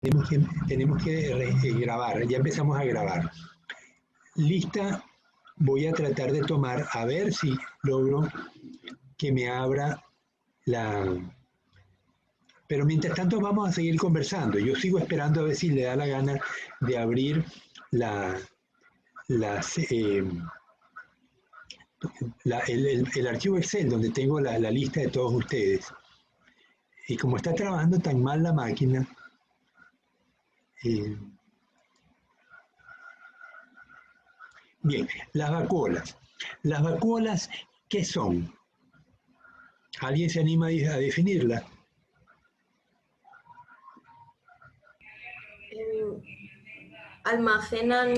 Tenemos que grabar, ya empezamos a grabar. Lista, voy a tratar de tomar, a ver si logro que me abra la... Pero mientras tanto vamos a seguir conversando. Yo sigo esperando a ver si le da la gana de abrir las, el archivo Excel donde tengo la lista de todos ustedes. Y como está trabajando tan mal la máquina, bien, las vacuolas. Las vacuolas, ¿qué son? ¿Alguien se anima a definirlas? Almacenan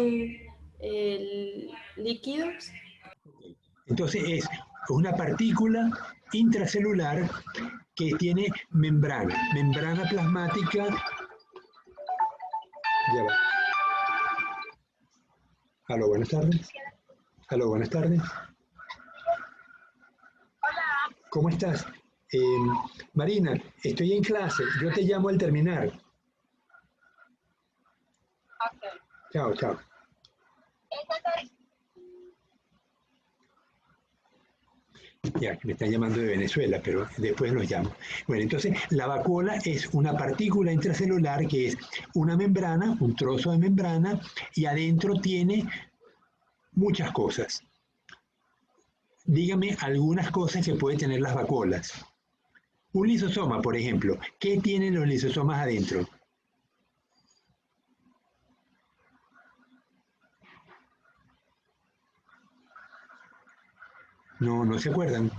líquidos. Entonces es una partícula intracelular que tiene membrana plasmática. Ya va. Aló, buenas tardes. Aló, buenas tardes. Hola. ¿Cómo estás? Marina, estoy en clase. Yo te llamo al terminar. Ok. Chao, chao. Ya, me están llamando de Venezuela, pero después los llamo. Bueno, entonces la vacuola es una partícula intracelular que es una membrana, un trozo de membrana, y adentro tiene muchas cosas. Dígame algunas cosas que pueden tener las vacuolas. Un lisosoma, por ejemplo. ¿Qué tienen los lisosomas adentro? No, no se acuerdan.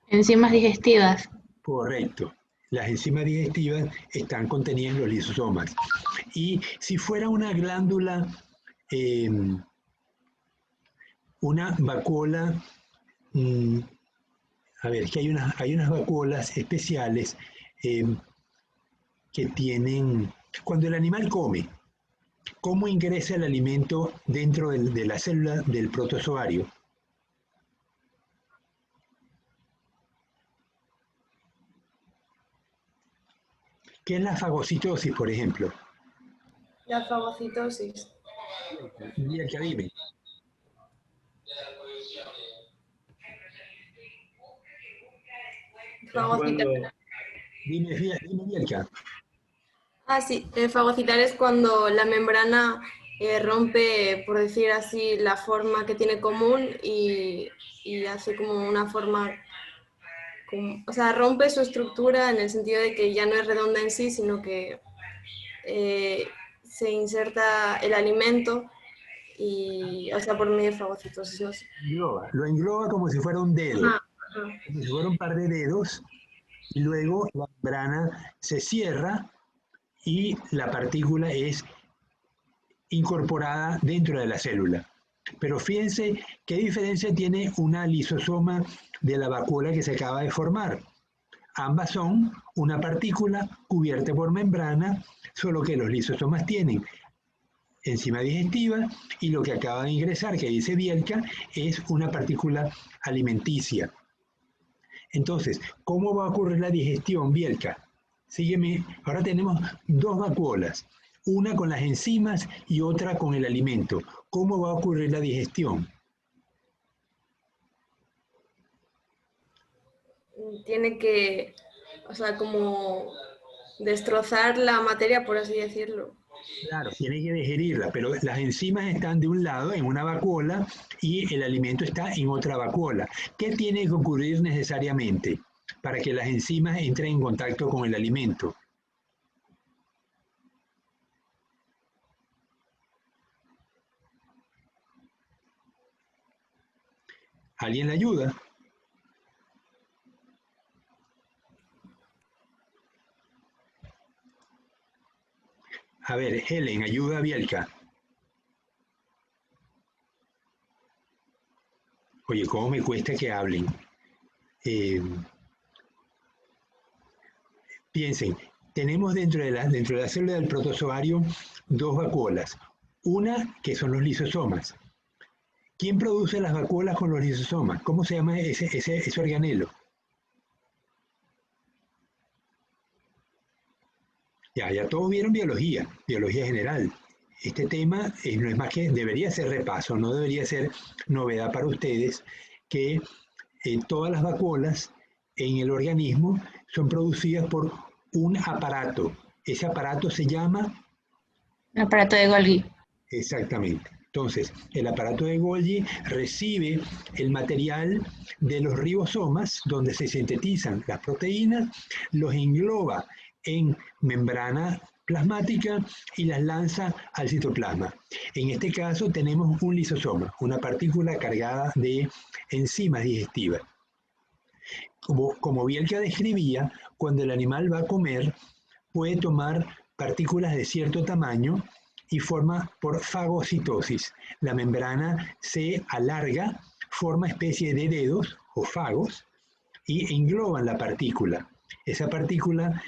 Enzimas digestivas. Correcto. Las enzimas digestivas están contenidas en los lisosomas. Y si fuera una glándula, una vacuola, a ver, es que hay unas vacuolas especiales que tienen, cuando el animal come, ¿cómo ingresa el alimento dentro de la célula del protozoario? ¿Qué es la fagocitosis, por ejemplo? La fagocitosis. Bielka, dime. Dime, Bielka. Ah, sí, fagocitar es cuando la membrana rompe, por decir así, la forma que tiene común y hace como una forma, o sea, rompe su estructura en el sentido de que ya no es redonda en sí, sino que se inserta el alimento y, o sea, por medio de fagocitosis. No sé. Lo engloba como si fuera un dedo, Ajá, ajá. como si fuera un par de dedos, y luego la membrana se cierra y la partícula es incorporada dentro de la célula. Pero fíjense qué diferencia tiene una lisosoma de la vacuola que se acaba de formar. Ambas son una partícula cubierta por membrana, solo que los lisosomas tienen enzima digestiva y lo que acaba de ingresar, que dice Bielka, es una partícula alimenticia. Entonces, ¿cómo va a ocurrir la digestión, Bielka? Sígueme, ahora tenemos dos vacuolas, una con las enzimas y otra con el alimento. ¿Cómo va a ocurrir la digestión? Tiene que, o sea, como destrozar la materia, por así decirlo. Claro, tiene que digerirla, pero las enzimas están de un lado en una vacuola y el alimento está en otra vacuola. ¿Qué tiene que ocurrir necesariamente para que las enzimas entren en contacto con el alimento? ¿Alguien le ayuda? A ver, Helen, ayuda a Bielka. Oye, ¿cómo me cuesta que hablen? Piensen, tenemos dentro de la célula del protozoario dos vacuolas. Una que son los lisosomas. ¿Quién produce las vacuolas con los lisosomas? ¿Cómo se llama ese organelo? Ya todos vieron biología, biología general. Este tema no es más que, debería ser repaso, no debería ser novedad para ustedes, que todas las vacuolas en el organismo son producidas por un aparato. Ese aparato se llama... El aparato de Golgi. Exactamente. Entonces, el aparato de Golgi recibe el material de los ribosomas, donde se sintetizan las proteínas, los engloba en membrana plasmática y las lanza al citoplasma. En este caso tenemos un lisosoma, una partícula cargada de enzimas digestivas. Como Bielka describía, cuando el animal va a comer, puede tomar partículas de cierto tamaño y forma por fagocitosis. La membrana se alarga, forma especie de dedos o fagos y engloban la partícula. Esa partícula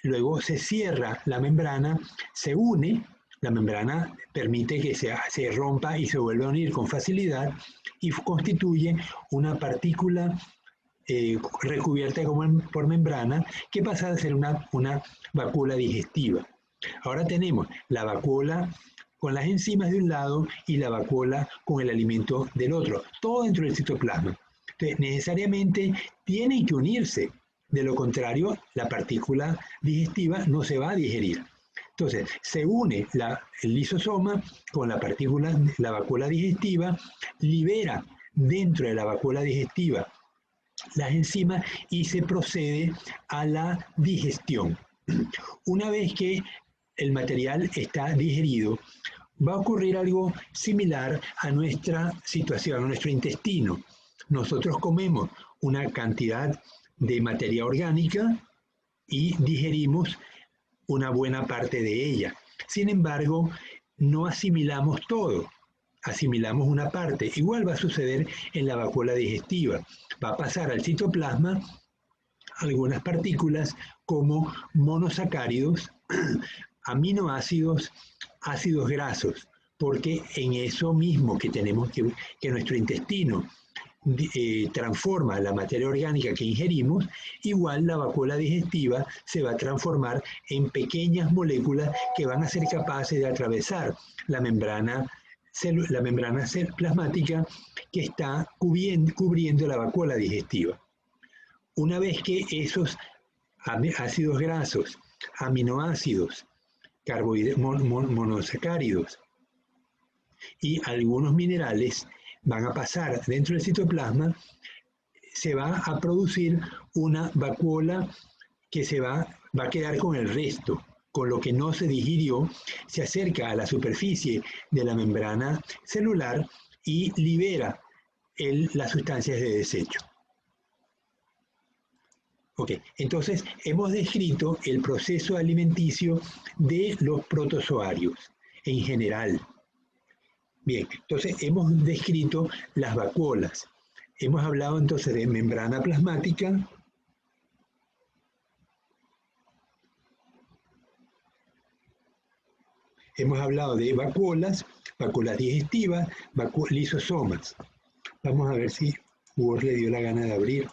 luego se cierra la membrana, se une, la membrana permite que se rompa y se vuelva a unir con facilidad y constituye una partícula recubierta por membrana que pasa a ser una vacuola digestiva. Ahora tenemos la vacuola con las enzimas de un lado y la vacuola con el alimento del otro, todo dentro del citoplasma. Entonces, necesariamente tienen que unirse, de lo contrario, la partícula digestiva no se va a digerir. Entonces, se une el lisosoma con la partícula, la vacuola digestiva, libera dentro de la vacuola digestiva las enzimas y se procede a la digestión. Una vez que el material está digerido, va a ocurrir algo similar a nuestra situación, a nuestro intestino. Nosotros comemos una cantidad de materia orgánica y digerimos una buena parte de ella. Sin embargo, no asimilamos todo, asimilamos una parte. Igual va a suceder en la vacuola digestiva. Va a pasar al citoplasma algunas partículas como monosacáridos, aminoácidos, ácidos grasos, porque en eso mismo que tenemos que nuestro intestino transforma la materia orgánica que ingerimos, igual la vacuola digestiva se va a transformar en pequeñas moléculas que van a ser capaces de atravesar la membrana plasmática que está cubriendo la vacuola digestiva. Una vez que esos ácidos grasos, aminoácidos, monosacáridos y algunos minerales van a pasar dentro del citoplasma, se va a producir una vacuola que va a quedar con el resto, con lo que no se digirió, se acerca a la superficie de la membrana celular y libera las sustancias de desecho. Ok, entonces hemos descrito el proceso alimenticio de los protozoarios en general. Bien, entonces hemos descrito las vacuolas. Hemos hablado entonces de membrana plasmática, hemos hablado de vacuolas, vacuolas digestivas, lisosomas. Vamos a ver si Word le dio la gana de abrir.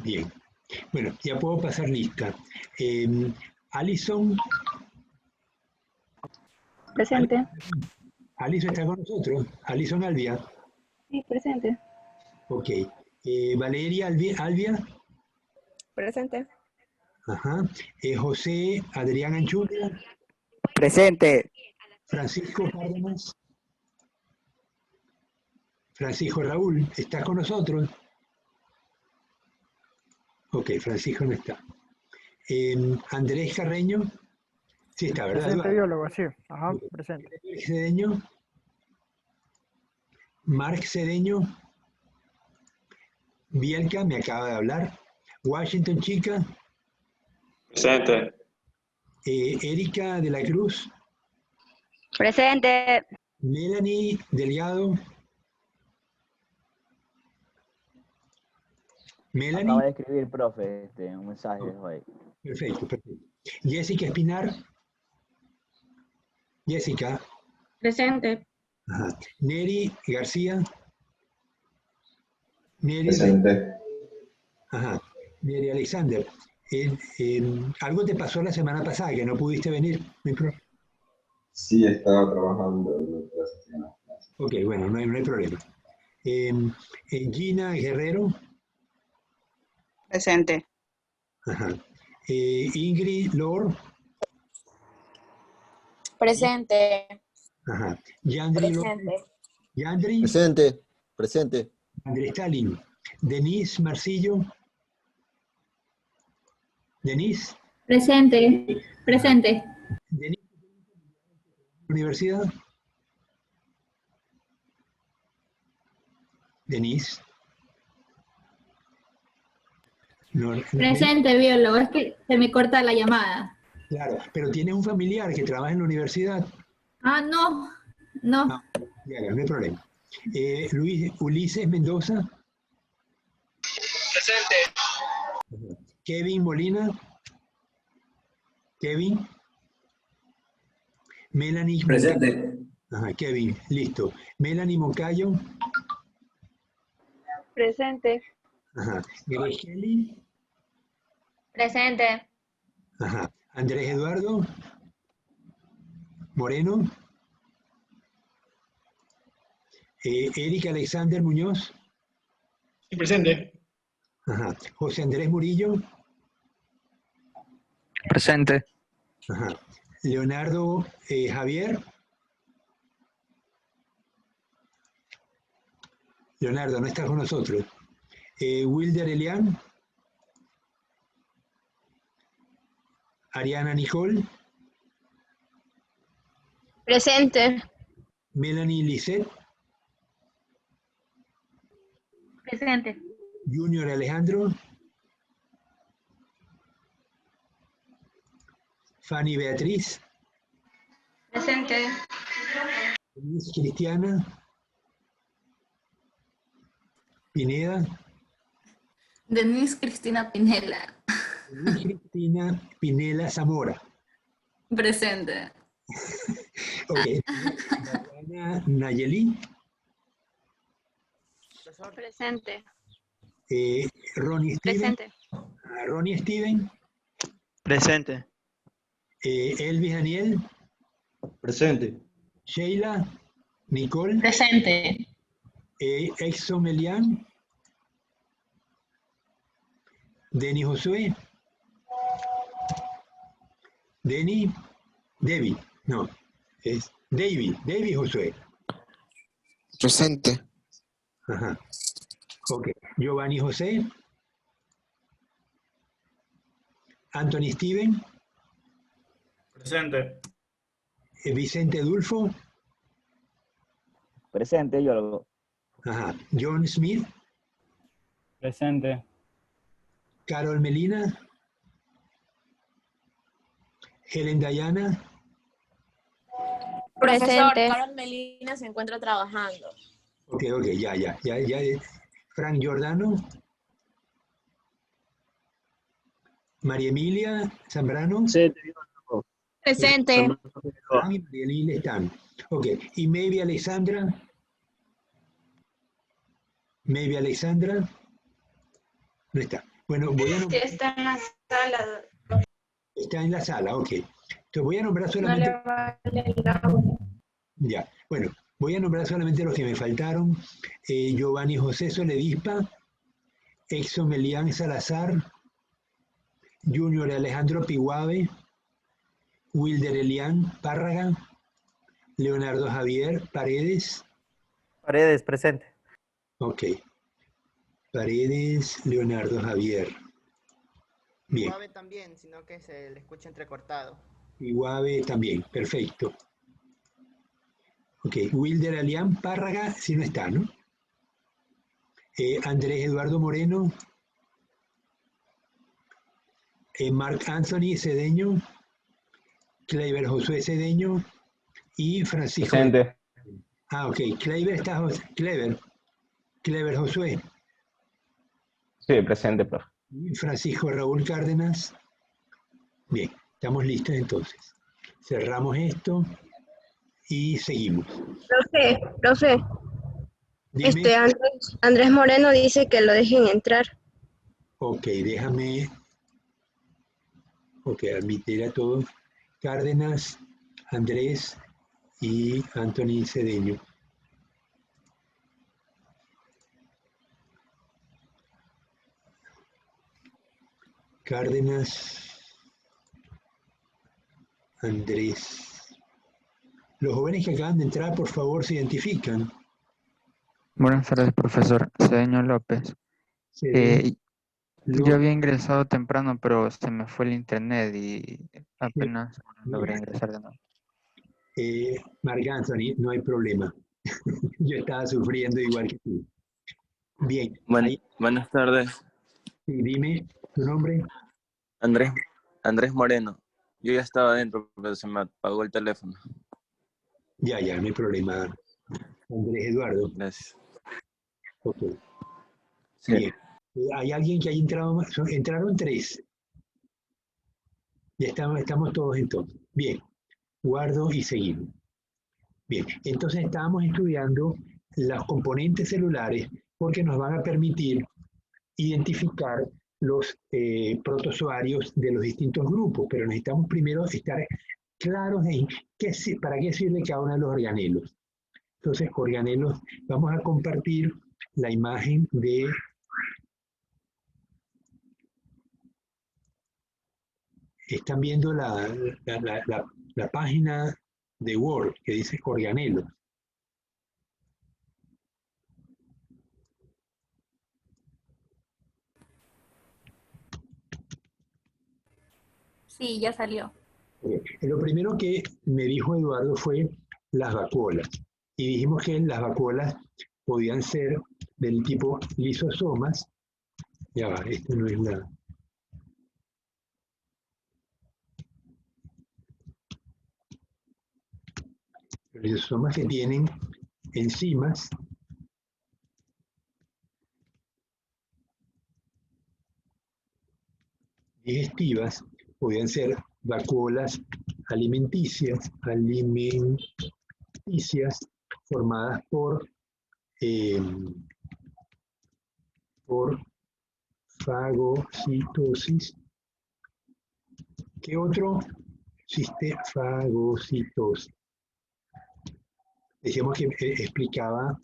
Bien, bueno, ya puedo pasar lista. Alison. Presente. Alison está con nosotros. Alison Albia. Sí, presente. Ok. Valeria Albia. Presente. Ajá. José Adrián Anchuria. Presente. Francisco Cárdenas. Francisco Raúl, ¿estás con nosotros? Ok, Francisco no está. Andrés Carreño. Sí está, ¿verdad? Presente, biólogo, sí. Ajá, Okay. presente. Cedeño. Marc Cedeño. Bielka me acaba de hablar. Washington Chica. Presente. Erika de la Cruz. Presente. Melanie Delgado. Melanie. Acaba de escribir, profe, un mensaje dejó ahí. Perfecto, perfecto. Jessica Espinar. Jessica. Presente. Ajá. Neri García. Neri. Presente. Ajá. Neri Alexander. Algo te pasó la semana pasada que no pudiste venir, mi profe. Sí, estaba trabajando en otras sesiones. Ok, bueno, no hay problema. Gina Guerrero. Presente. Ajá. Ingrid Lor. Presente. Ajá. Yandri Lor. Presente. Yandri. Presente. Presente. Andrés Stalin. Denise Marcillo. Denise. Presente. Presente. Denise. Universidad. Denise. No, Presente, biólogo. Es que se me corta la llamada. claro, pero tienes un familiar que trabaja en la universidad. Ah, no. No. No, ya, no hay problema. Ulises Mendoza. Presente. Kevin Molina. Kevin. Melanie. Presente. Ajá, Kevin, listo. Melanie Moncayo. Presente. Ajá. Grace Kelly. Presente. Ajá. Andrés Eduardo Moreno. Erika Alexander Muñoz. Presente. Ajá. José Andrés Murillo. Presente. Ajá. Leonardo Javier. Leonardo, no estás con nosotros. Wilder Elian. Ariana Nicole. Presente. Melanie Lisset. Presente. Junior Alejandro. Fanny Beatriz. Presente. Luis Cristiana. Pineda. Denise Cristina Pinela. Luis Cristina Pinela Zamora. Presente. Ok. Nayeli. Presente. Ronnie Steven. Presente. Ronnie Steven. Presente. Elvis Daniel. Presente. Sheila. Nicole. Presente. Exxon Elian. Denny Josué. Denny. Debbie. No. Es David Josué. Presente. Ajá. Ok. Giovanni José. Anthony Steven. Presente. Vicente Dulfo. Presente, biólogo. Ajá. John Smith. Presente. Carol Melina. Helen Dayana. Profesor, Presente. Carol Melina se encuentra trabajando. Ok, ya. Frank Giordano. María Emilia Zambrano. Presente. Frank y María Emilia están. Ok, y Maybe Alexandra. Maybe Alexandra. No está. Bueno, voy a nombrar. Está en la sala. Está en la sala, ok. Entonces voy a nombrar solamente. No le vale el audio. Ya, bueno, voy a nombrar solamente los que me faltaron. Giovanni José Soledispa, Exxon Elian Salazar, Junior Alejandro Piguave, Wilder Elian Párraga, Leonardo Javier Paredes. Paredes, presente. Ok. Paredes, Leonardo Javier. Bien. Suave también, sino que se le escucha entrecortado. Piguave también, perfecto. Ok, Wilder Elian Párraga, si no está, ¿no? Andrés Eduardo Moreno, Marc Anthony Cedeño, Kleiber Josué Cedeño y Francisco. Presente. Ok, Kleiber Josué. Sí, presente, profe. Y Francisco Raúl Cárdenas. Bien, estamos listos entonces. Cerramos esto y seguimos. Profe, Dime. Andrés Moreno dice que lo dejen entrar. Ok, déjame. Ok, admitir a todos. Cárdenas, Andrés y Anthony Cedeño. Cárdenas, Andrés. Los jóvenes que acaban de entrar, por favor, se identifican. Buenas tardes, profesor. Cedeño López. Yo había ingresado temprano, pero se me fue el internet y apenas logré ingresar de nuevo. Marc Anthony, no hay problema. Yo estaba sufriendo igual que tú. Bien. Buenas tardes. Sí, dime tu nombre. Andrés Moreno. Yo ya estaba adentro porque se me apagó el teléfono. Ya, no hay problema. Andrés Eduardo. Gracias. Ok. Sí. Bien. ¿Hay alguien que haya entrado? Entraron 3. Ya estamos todos entonces. Bien. Guardo y seguimos. Bien. Entonces estábamos estudiando los componentes celulares porque nos van a permitir identificar los protozoarios de los distintos grupos, pero necesitamos primero estar claros en para qué sirve cada uno de los organelos. Entonces, organelos, vamos a compartir la imagen de están viendo la página de Word que dice organelos. Sí, ya salió. Lo primero que me dijo Eduardo fue las vacuolas. Y dijimos que las vacuolas podían ser del tipo lisosomas. Ya va, esto no es la... Los lisosomas que tienen enzimas digestivas podían ser vacuolas alimenticias formadas por fagocitosis. ¿Qué otro? Fagocitosis. Decíamos que explicaba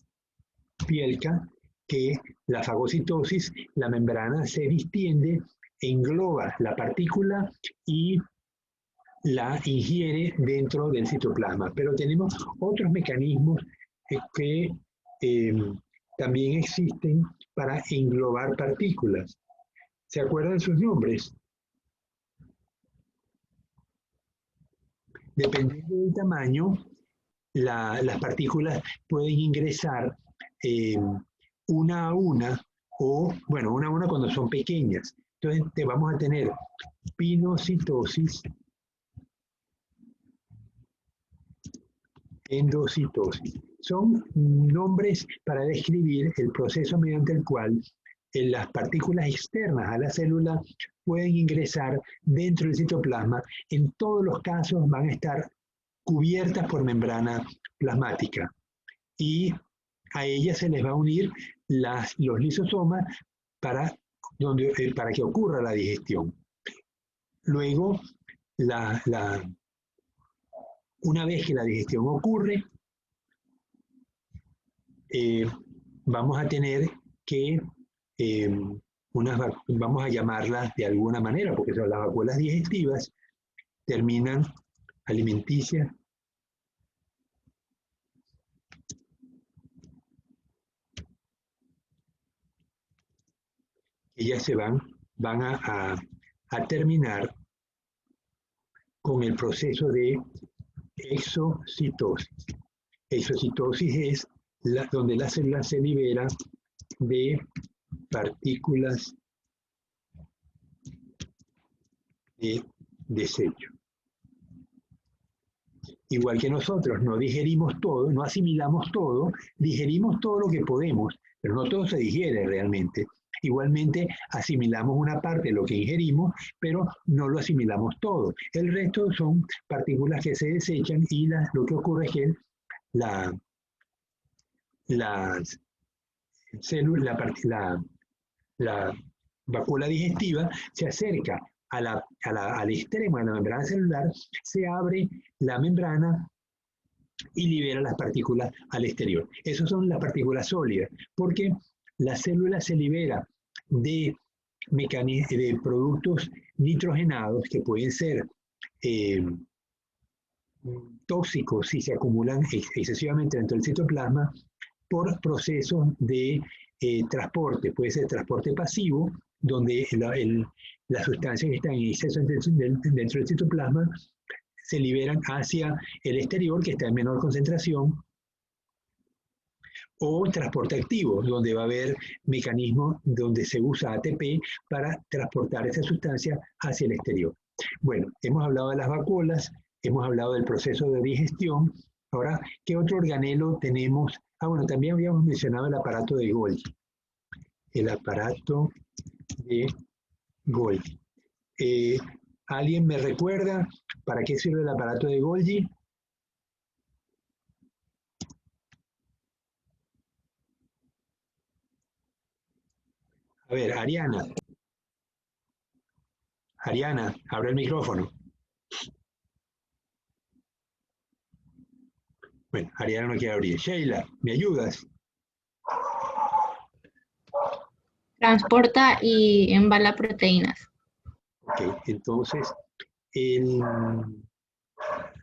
Pielka que la fagocitosis, la membrana se distiende, engloba la partícula y la ingiere dentro del citoplasma. Pero tenemos otros mecanismos que también existen para englobar partículas. ¿Se acuerdan sus nombres? Dependiendo del tamaño, las partículas pueden ingresar una a una, o, bueno, una a una cuando son pequeñas. Entonces, vamos a tener pinocitosis, endocitosis. Son nombres para describir el proceso mediante el cual las partículas externas a la célula pueden ingresar dentro del citoplasma. En todos los casos van a estar cubiertas por membrana plasmática y a ellas se les va a unir los lisosomas para que ocurra la digestión. Luego, una vez que la digestión ocurre, vamos a tener que vamos a llamarlas de alguna manera, porque son las vacuolas digestivas, terminan alimenticias, ellas se van a terminar con el proceso de exocitosis. Exocitosis es donde la célula se libera de partículas de desecho. Igual que nosotros no digerimos todo, no asimilamos todo, digerimos todo lo que podemos, pero no todo se digiere realmente. Igualmente asimilamos una parte de lo que ingerimos, pero no lo asimilamos todo. El resto son partículas que se desechan y lo que ocurre es que la vacuola digestiva se acerca al extremo de la membrana celular, se abre la membrana y libera las partículas al exterior. Esas son las partículas sólidas, porque la célula se libera de productos nitrogenados que pueden ser tóxicos si se acumulan excesivamente dentro del citoplasma por procesos de transporte. Puede ser transporte pasivo, donde las sustancias que están en exceso dentro del citoplasma se liberan hacia el exterior, que está en menor concentración, o transporte activo, donde va a haber mecanismos donde se usa ATP para transportar esa sustancia hacia el exterior. Bueno, hemos hablado de las vacuolas, hemos hablado del proceso de digestión. Ahora, ¿qué otro organelo tenemos? Bueno, también habíamos mencionado el aparato de Golgi. El aparato de Golgi. ¿Alguien me recuerda para qué sirve el aparato de Golgi? A ver, Ariana. Ariana, abre el micrófono. Bueno, Ariana no quiere abrir. Sheila, ¿me ayudas? Transporta y embala proteínas. Ok, entonces,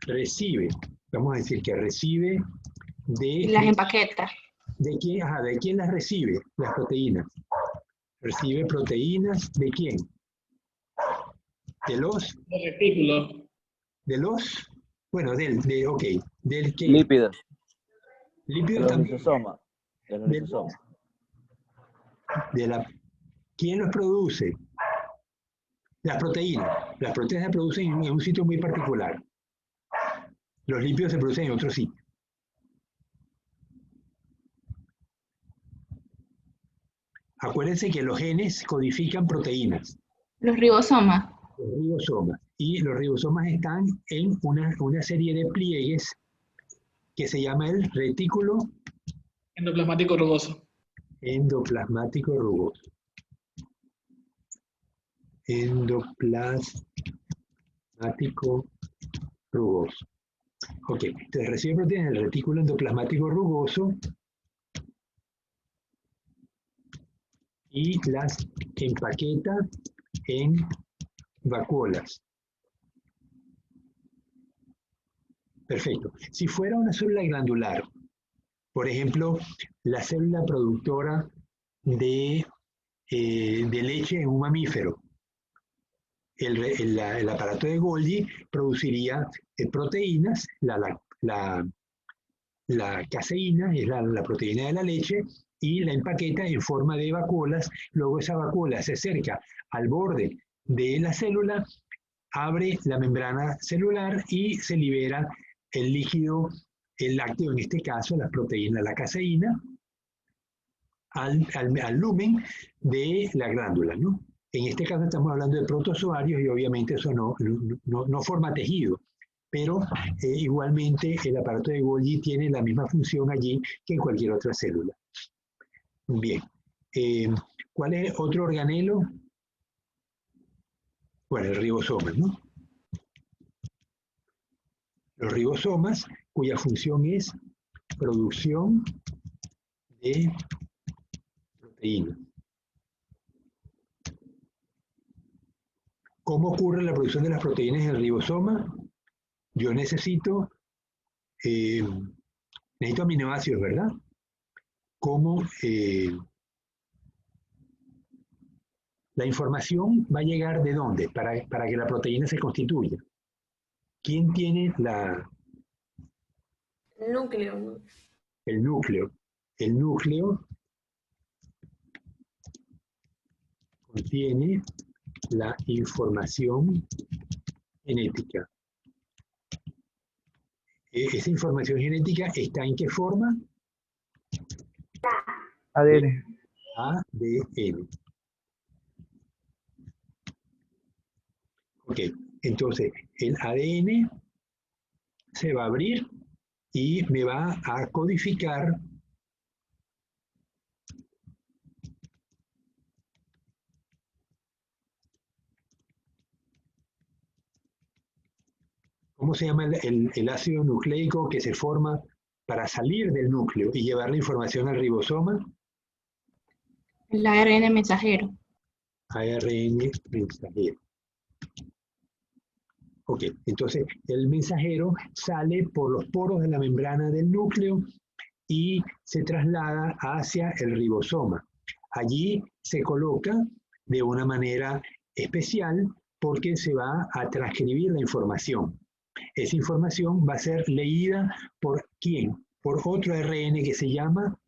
recibe, vamos a decir que recibe de... Las empaqueta. ¿De quién? Ajá, ¿de quién las recibe? Las proteínas. ¿Recibe proteínas de quién? ¿De los? El retículo. ¿De los? Bueno, ok. ¿Del qué? Lípidos. Lípidos también. ¿Quién los produce? Las proteínas. Las proteínas se producen en un sitio muy particular. Los lípidos se producen en otro sitio. Acuérdense que los genes codifican proteínas. Los ribosomas. Los ribosomas. Y los ribosomas están en una serie de pliegues que se llama el retículo endoplasmático rugoso. Endoplasmático rugoso. Endoplasmático rugoso. Ok, entonces recibe proteínas del retículo endoplasmático rugoso y las empaqueta en vacuolas. Perfecto. Si fuera una célula glandular, por ejemplo, la célula productora de leche en un mamífero, el aparato de Golgi produciría proteínas, la caseína es la proteína de la leche, y la empaqueta en forma de vacuolas. Luego esa vacuola se acerca al borde de la célula, abre la membrana celular y se libera el líquido, el lácteo, en este caso las proteínas, la caseína, al lumen de la glándula, ¿no? En este caso estamos hablando de protozoarios y obviamente eso no forma tejido, pero igualmente el aparato de Golgi tiene la misma función allí que en cualquier otra célula. Bien. ¿Cuál es otro organelo? Bueno, el ribosoma, ¿no? Los ribosomas, cuya función es producción de proteínas. ¿Cómo ocurre la producción de las proteínas en el ribosoma? Yo necesito aminoácidos, ¿verdad? ¿Cómo la información va a llegar de dónde para que la proteína se constituya? ¿Quién tiene El núcleo, ¿no? El núcleo. El núcleo contiene la información genética. Esa información genética está ¿en qué forma? ADN. ADN. Ok, entonces el ADN se va a abrir y me va a codificar ¿cómo se llama el ácido nucleico que se forma para salir del núcleo y llevar la información al ribosoma? El ARN mensajero. ARN mensajero. Ok, entonces el mensajero sale por los poros de la membrana del núcleo y se traslada hacia el ribosoma. Allí se coloca de una manera especial porque se va a transcribir la información. Esa información va a ser leída por ¿quién? Por otro ARN que se llama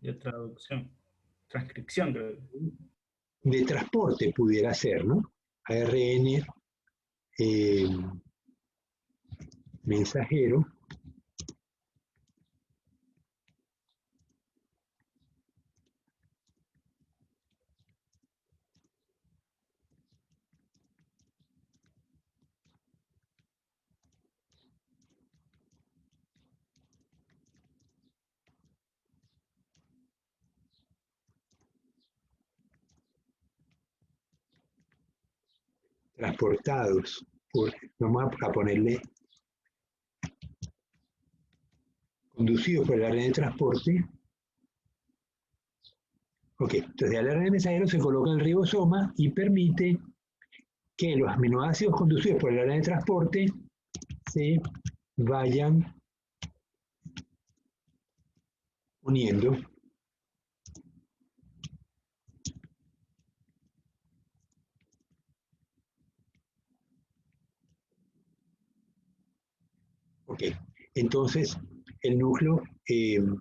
de traducción, transcripción, creo. De transporte pudiera ser, ¿no? ARN mensajero. Transportados por, vamos a ponerle conducidos por el ARN de transporte. Ok, entonces el ARN mensajero se coloca en el ribosoma y permite que los aminoácidos conducidos por el ARN de transporte se vayan uniendo. Ok, entonces el núcleo, bien.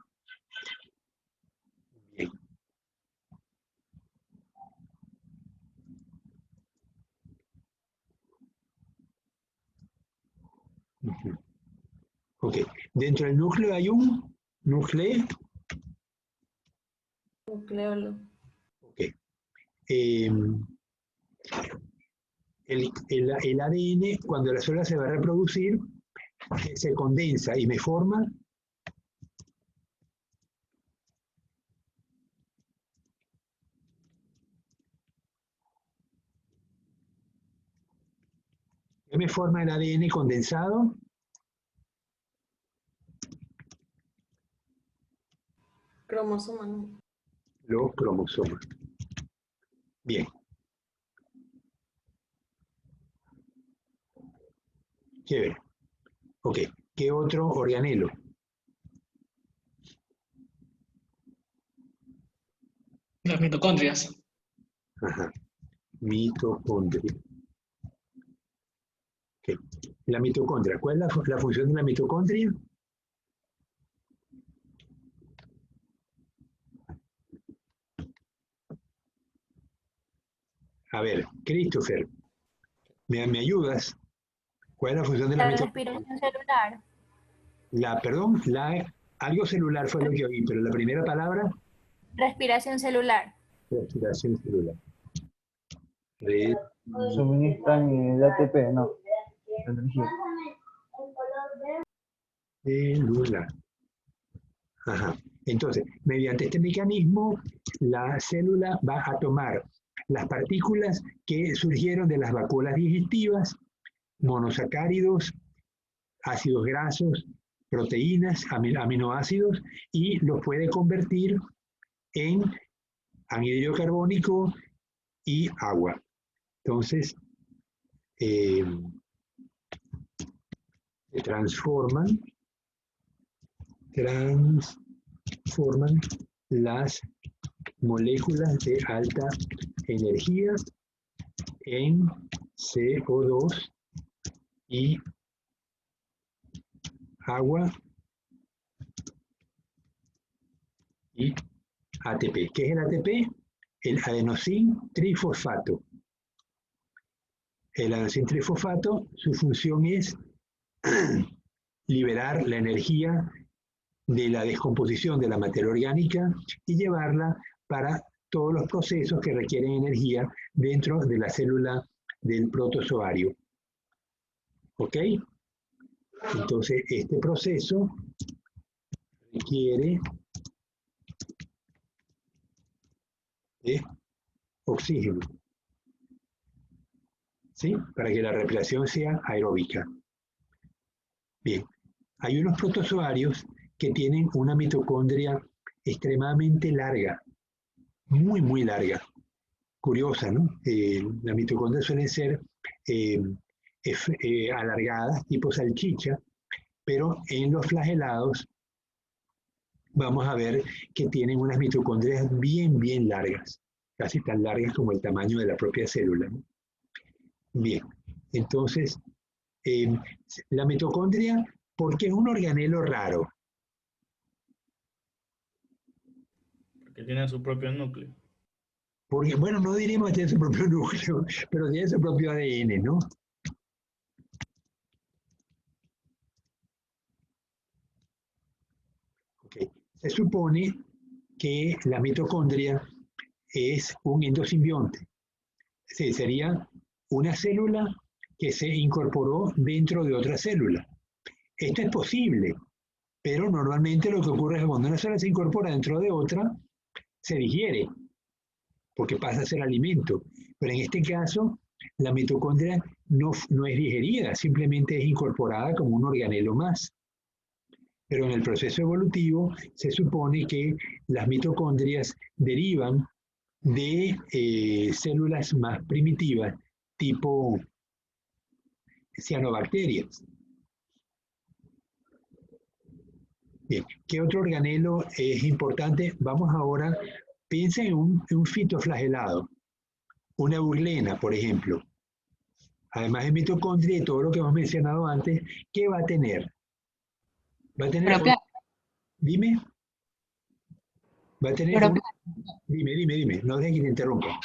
Ok, dentro del núcleo hay un nucleolo. Ok. El ADN, cuando la célula se va a reproducir, se condensa y me forma ¿qué me forma el ADN condensado? Cromosoma, ¿no? Los cromosomas. Bien. Chévere. Ok. ¿Qué otro organelo? Las mitocondrias. Ajá. Mitocondria. Okay. La mitocondria. ¿Cuál es la función de la mitocondria? A ver, Christopher, ¿me ayudas? ¿Cuál es la función de la mitocondria? Respiración celular. Perdón, algo celular fue lo que oí, pero la primera palabra, Respiración celular. respiración celular. Suministran el ATP, no. Energía. Celular. Ajá. Entonces, mediante este mecanismo, la célula va a tomar las partículas que surgieron de las vacuolas digestivas, monosacáridos, ácidos grasos, proteínas, aminoácidos, y los puede convertir en anhídrido carbónico y agua. Entonces, se transforman las moléculas de alta energía en CO2 y agua ¿sí? ATP. ¿Qué es el ATP? El adenosín trifosfato. El adenosín trifosfato, su función es liberar la energía de la descomposición de la materia orgánica y llevarla para todos los procesos que requieren energía dentro de la célula del protozoario. ¿Ok? Entonces, este proceso requiere de oxígeno, ¿sí? Para que la respiración sea aeróbica. Bien, hay unos protozoarios que tienen una mitocondria extremadamente larga, muy larga. Curiosa, ¿no? Las mitocondrias suelen ser alargadas, tipo salchicha, pero en los flagelados vamos a ver que tienen unas mitocondrias bien largas, casi tan largas como el tamaño de la propia célula, ¿no? Bien, entonces, la mitocondria, ¿por qué es un organelo raro? Porque tiene su propio núcleo. Porque, bueno, no diríamos que tiene su propio núcleo, pero tiene su propio ADN, ¿no? Okay. Se supone que la mitocondria es un endosimbionte. Sí, sería una célula que se incorporó dentro de otra célula. Esto es posible, pero normalmente lo que ocurre es que cuando una célula se incorpora dentro de otra, se digiere, porque pasa a ser alimento. Pero en este caso, la mitocondria no es digerida, simplemente es incorporada como un organelo más. Pero en el proceso evolutivo se supone que las mitocondrias derivan de células más primitivas, tipo cianobacterias. Bien, ¿qué otro organelo es importante? Vamos ahora, piensen en un fitoflagelado, una burlena, por ejemplo. Además de mitocondria y todo lo que hemos mencionado antes, ¿qué va a tener? Va a tener... Dime. Va a tener... Dime, no dejes que te interrumpa.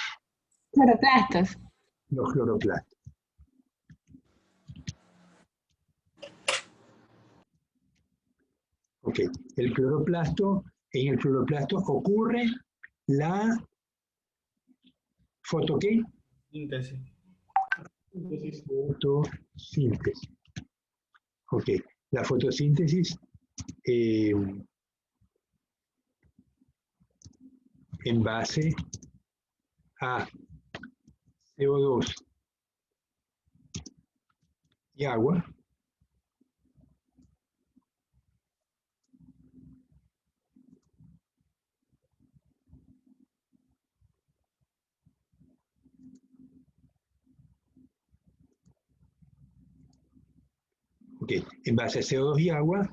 Cloroplastos. Los cloroplastos. Ok, el cloroplasto, en el cloroplasto ocurre la ¿qué? Síntesis. Fotosíntesis. Ok, la fotosíntesis en base a CO2 y agua en base a CO2 y agua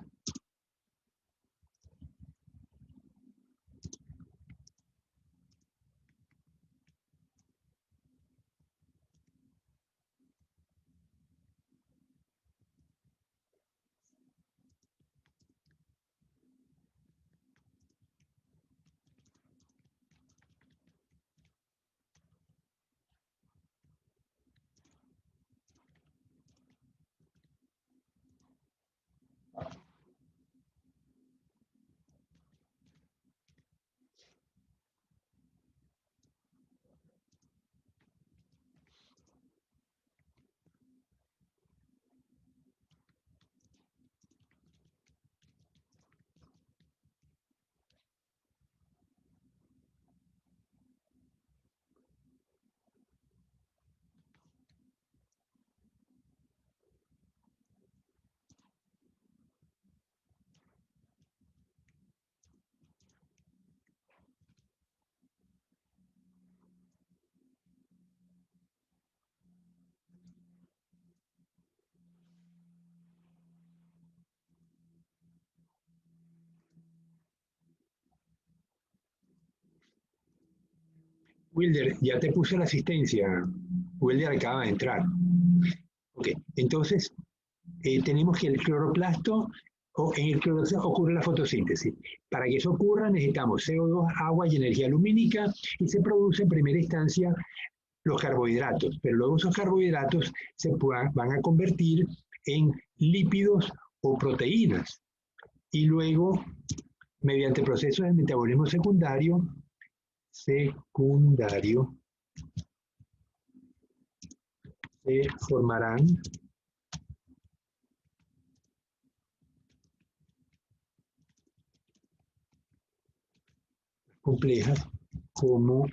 Wilder, ya te puse la asistencia. Wilder acaba de entrar. Ok, entonces tenemos que el cloroplasto en el que ocurre la fotosíntesis. Para que eso ocurra necesitamos CO2, agua y energía lumínica y se produce en primera instancia los carbohidratos, pero luego esos carbohidratos van a convertir en lípidos o proteínas y luego mediante procesos de metabolismo secundario se formarán complejas como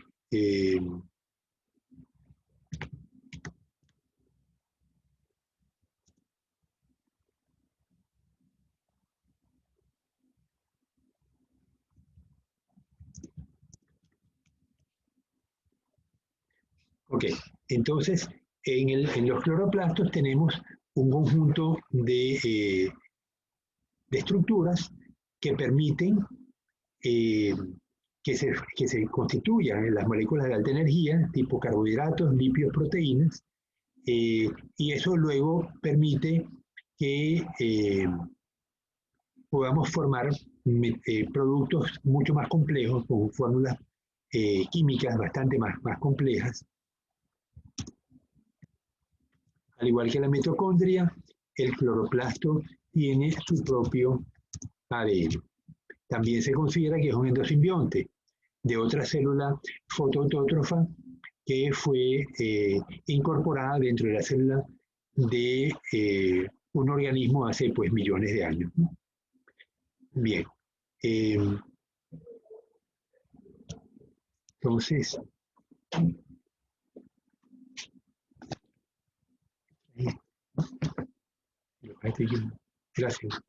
ok, entonces en los cloroplastos tenemos un conjunto de estructuras que permiten que se constituyan las moléculas de alta energía, tipo carbohidratos, lípidos, proteínas, y eso luego permite que podamos formar productos mucho más complejos, con fórmulas químicas bastante más complejas. Al igual que la mitocondria, el cloroplasto tiene su propio ADN. También se considera que es un endosimbionte de otra célula fotoautótrofa que fue incorporada dentro de la célula de un organismo hace pues millones de años, ¿no? Bien. Entonces, gracias.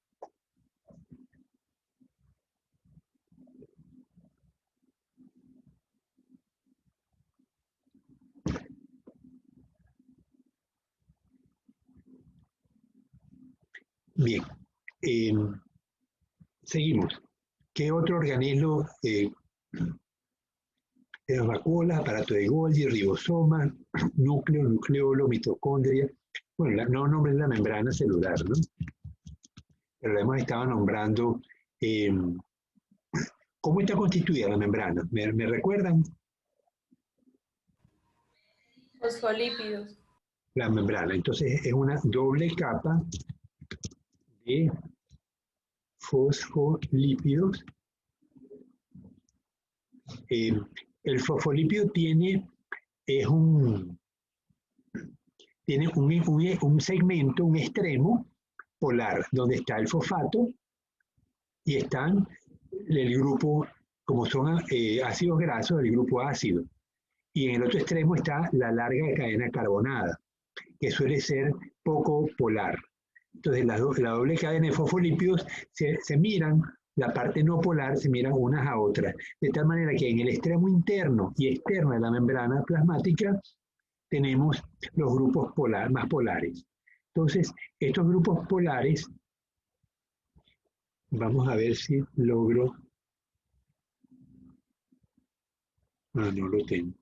Bien, seguimos. ¿Qué otro organismo? Las vacuolas, aparato de Golgi, ribosoma, núcleo, nucleolo, mitocondria. Bueno, no nombré la membrana celular, ¿no? Pero la hemos estado nombrando. ¿Cómo está constituida la membrana? ¿Me recuerdan? Fosfolípidos. La membrana. Entonces es una doble capa de fosfolípidos. El fosfolípido tiene un segmento, un extremo polar, donde está el fosfato y están el grupo, como son ácidos grasos, el grupo ácido. Y en el otro extremo está la larga cadena carbonada, que suele ser poco polar. Entonces la doble cadena de fosfolípidos se miran, la parte no polar se miran unas a otras, de tal manera que en el extremo interno y externo de la membrana plasmática tenemos los grupos más polares. Entonces, estos grupos polares, vamos a ver si logro. Ah, no lo tengo.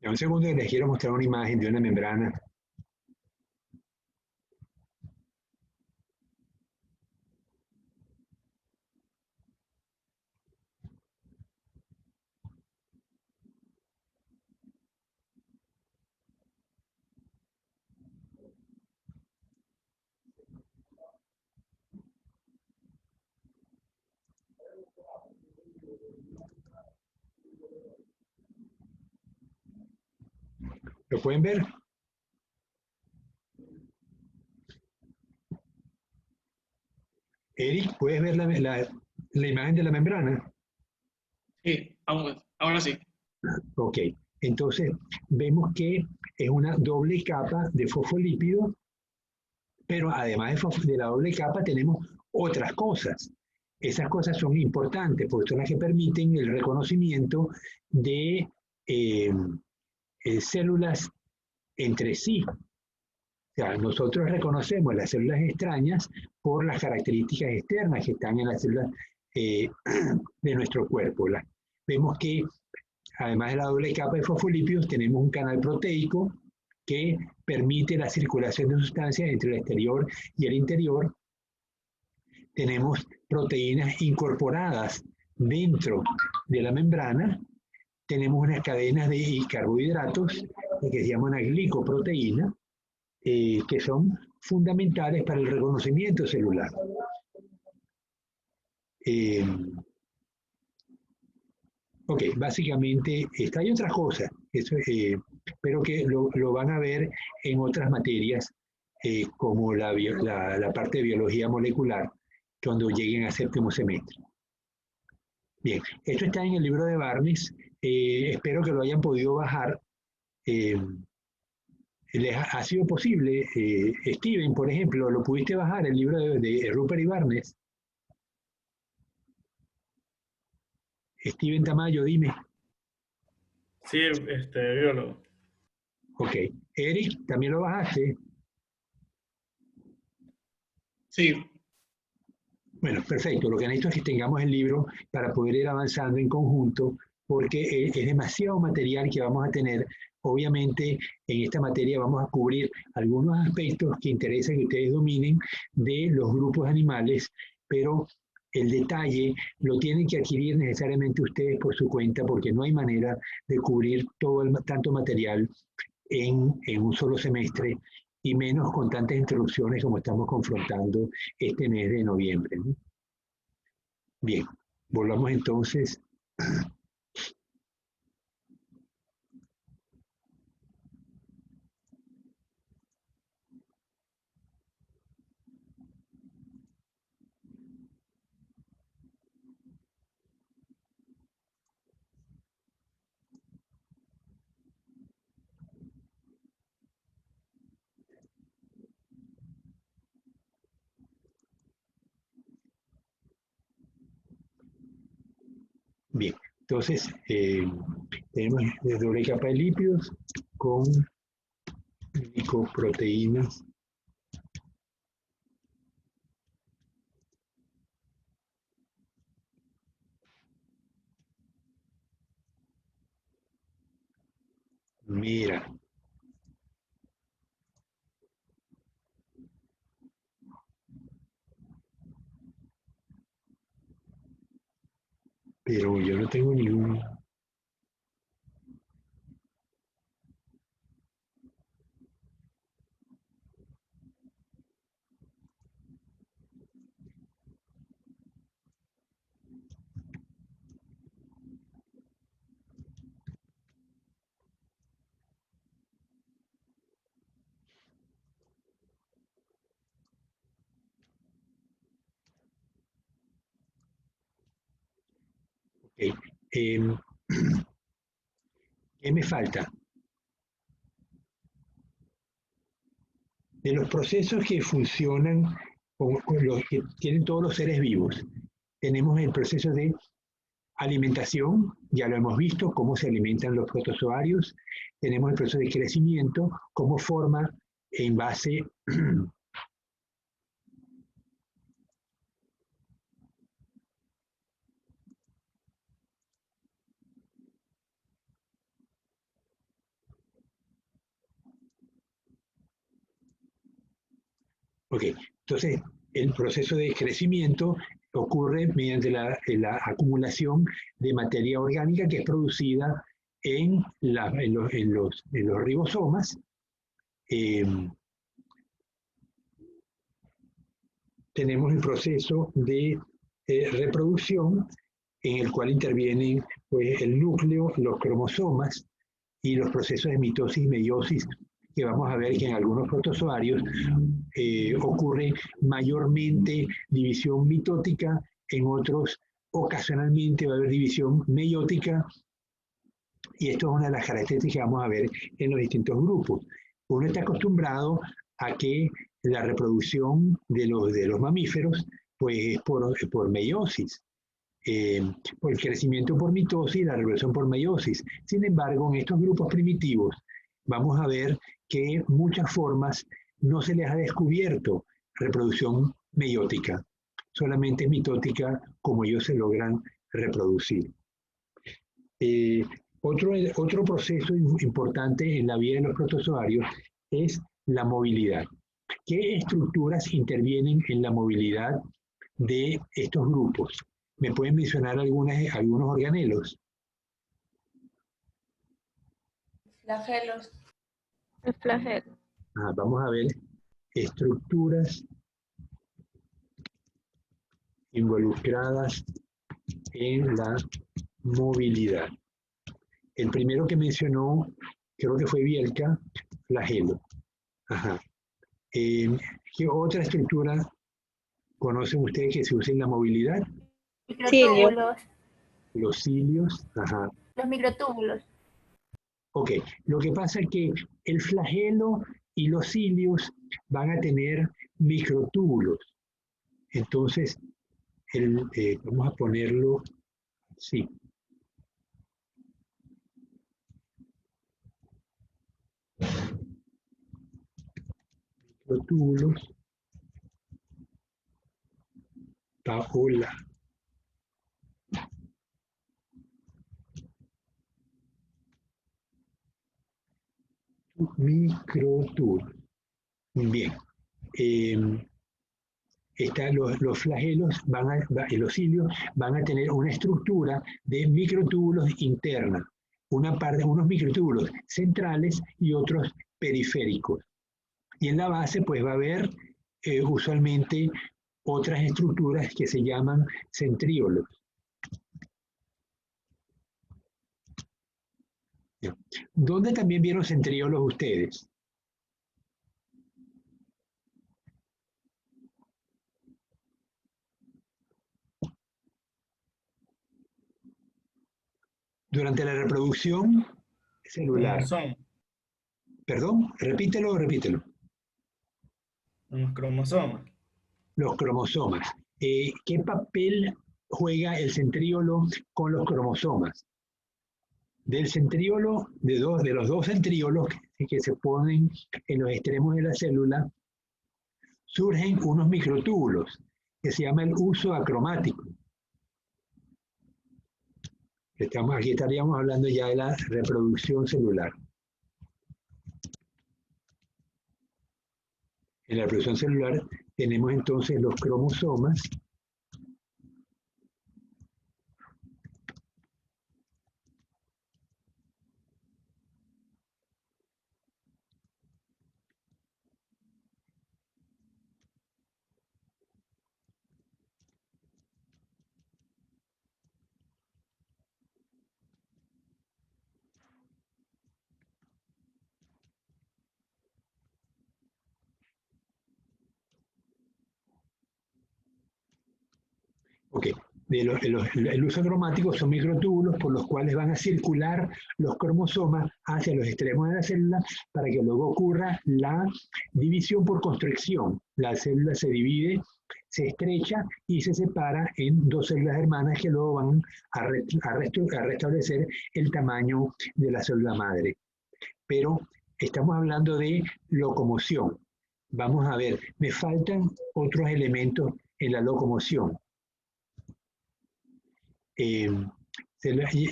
Un segundo que les quiero mostrar una imagen de una membrana. ¿Lo pueden ver? Eric, ¿puedes ver la imagen de la membrana? Sí, ahora sí. Ok, entonces vemos que es una doble capa de fosfolípidos, pero además de la doble capa tenemos otras cosas. Esas cosas son importantes porque son las que permiten el reconocimiento de células entre sí. O sea, nosotros reconocemos las células extrañas por las características externas que están en las células de nuestro cuerpo. Vemos que además de la doble capa de fosfolípidos tenemos un canal proteico que permite la circulación de sustancias entre el exterior y el interior. Tenemos proteínas incorporadas dentro de la membrana. Tenemos unas cadenas de carbohidratos que se llaman glicoproteína, que son fundamentales para el reconocimiento celular. Ok, básicamente hay otras cosas, pero que lo van a ver en otras materias, como la parte de biología molecular, cuando lleguen a séptimo semestre. Bien, esto está en el libro de Barnes, espero que lo hayan podido bajar. ¿Les ha sido posible? Steven, por ejemplo, ¿lo pudiste bajar, el libro de Rupert y Barnes? Steven Tamayo, dime. Sí, biólogo. Ok. Eric, ¿también lo bajaste? Sí. Bueno, perfecto. Lo que necesito es que tengamos el libro para poder ir avanzando en conjunto, porque es demasiado material que vamos a tener. Obviamente, en esta materia vamos a cubrir algunos aspectos que interesa que ustedes dominen de los grupos animales, pero el detalle lo tienen que adquirir necesariamente ustedes por su cuenta, porque no hay manera de cubrir tanto material en un solo semestre, y menos con tantas introducciones como estamos confrontando este mes de noviembre, ¿no? Bien, volvamos entonces. Bien, entonces tenemos la doble capa de lípidos con glicoproteínas. Mira. Pero yo no tengo ningún. Okay. ¿Qué me falta? De los procesos que funcionan con los que tienen todos los seres vivos, tenemos el proceso de alimentación, ya lo hemos visto, cómo se alimentan los protozoarios. Tenemos el proceso de crecimiento, cómo forma en base Ok, entonces el proceso de crecimiento ocurre mediante la acumulación de materia orgánica que es producida en los ribosomas. Tenemos el proceso de reproducción en el cual intervienen pues, el núcleo, los cromosomas y los procesos de mitosis y meiosis, que vamos a ver que en algunos protozoarios ocurre mayormente división mitótica, en otros ocasionalmente va a haber división meiótica, y esto es una de las características que vamos a ver en los distintos grupos. Uno está acostumbrado a que la reproducción de los mamíferos pues es por meiosis, por el crecimiento por mitosis y la reproducción por meiosis. Sin embargo, en estos grupos primitivos vamos a ver que muchas formas no se les ha descubierto reproducción meiótica, solamente mitótica como ellos se logran reproducir. Otro proceso importante en la vida de los protozoarios es la movilidad. ¿Qué estructuras intervienen en la movilidad de estos grupos? ¿Me pueden mencionar algunos organelos? Flagelos. El flagelo. Vamos a ver estructuras involucradas en la movilidad. El primero que mencionó, creo que fue Bielka, flagelo. ¿Qué otra estructura conocen ustedes que se usa en la movilidad? Microtúbulos. Los cilios. Los microtúbulos. Ok, lo que pasa es que el flagelo y los cilios van a tener microtúbulos. Entonces, vamos a ponerlo así. Microtúbulos. Paola. Microtúbulos. Bien. Los flagelos y los cilios van a tener una estructura de microtúbulos interna. Unos microtúbulos centrales y otros periféricos. Y en la base pues va a haber usualmente otras estructuras que se llaman centríolos. ¿Dónde también vieron centríolos ustedes? Durante la reproducción celular. Perdón, repítelo. Los cromosomas. Los cromosomas. ¿Qué papel juega el centríolo con los cromosomas? Del centríolo, de los dos centríolos que se ponen en los extremos de la célula, surgen unos microtúbulos que se llama el uso acromático. Aquí estaríamos hablando ya de la reproducción celular. En la reproducción celular tenemos entonces los cromosomas. Ok, el uso cromático son microtúbulos por los cuales van a circular los cromosomas hacia los extremos de la célula para que luego ocurra la división por constricción. La célula se divide, se estrecha y se separa en dos células hermanas que luego van a restablecer el tamaño de la célula madre. Pero estamos hablando de locomoción. Vamos a ver, me faltan otros elementos en la locomoción.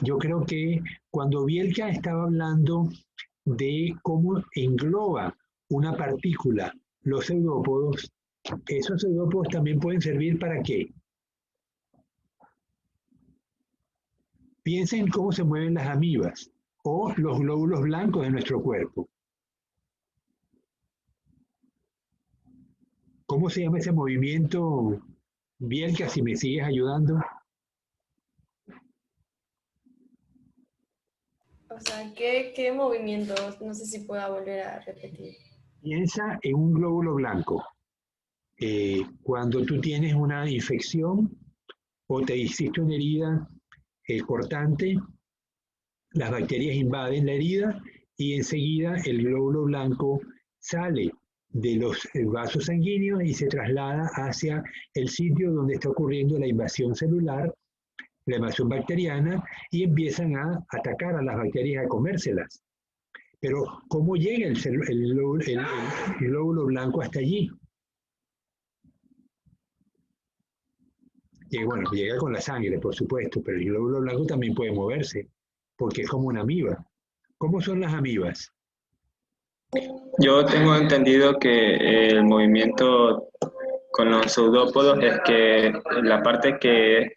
Yo creo que cuando Bielka estaba hablando de cómo engloba una partícula los pseudópodos, esos pseudópodos también pueden servir ¿para qué? Piensen cómo se mueven las amibas o los glóbulos blancos de nuestro cuerpo. ¿Cómo se llama ese movimiento, Bielka, si me sigues ayudando? O sea, ¿qué movimientos? No sé si pueda volver a repetir. Piensa en un glóbulo blanco. Cuando tú tienes una infección o te hiciste una herida cortante, las bacterias invaden la herida y enseguida el glóbulo blanco sale de los vasos sanguíneos y se traslada hacia el sitio donde está ocurriendo la invasión celular, la invasión bacteriana, y empiezan a atacar a las bacterias, a comérselas. Pero ¿cómo llega el glóbulo blanco hasta allí? Bueno, llega con la sangre, por supuesto, pero el glóbulo blanco también puede moverse, porque es como una amiba. ¿Cómo son las amibas? Yo tengo entendido que el movimiento con los pseudópodos es que la parte que es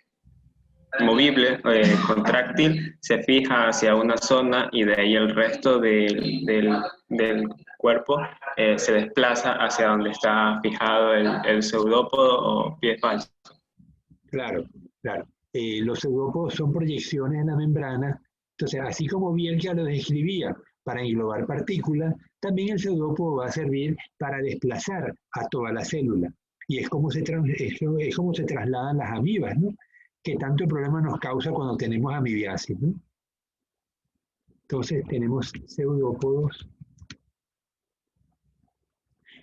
movible, contráctil, se fija hacia una zona y de ahí el resto del cuerpo se desplaza hacia donde está fijado el pseudópodo o pie falso. Claro, claro. Los pseudópodos son proyecciones en la membrana. Entonces, así como Bielka lo describía para englobar partículas, también el pseudópodo va a servir para desplazar a toda la célula. Y es como se trasladan las amibas, ¿no? Que tanto problema nos causa cuando tenemos amibiasis, ¿no? Entonces, tenemos pseudópodos.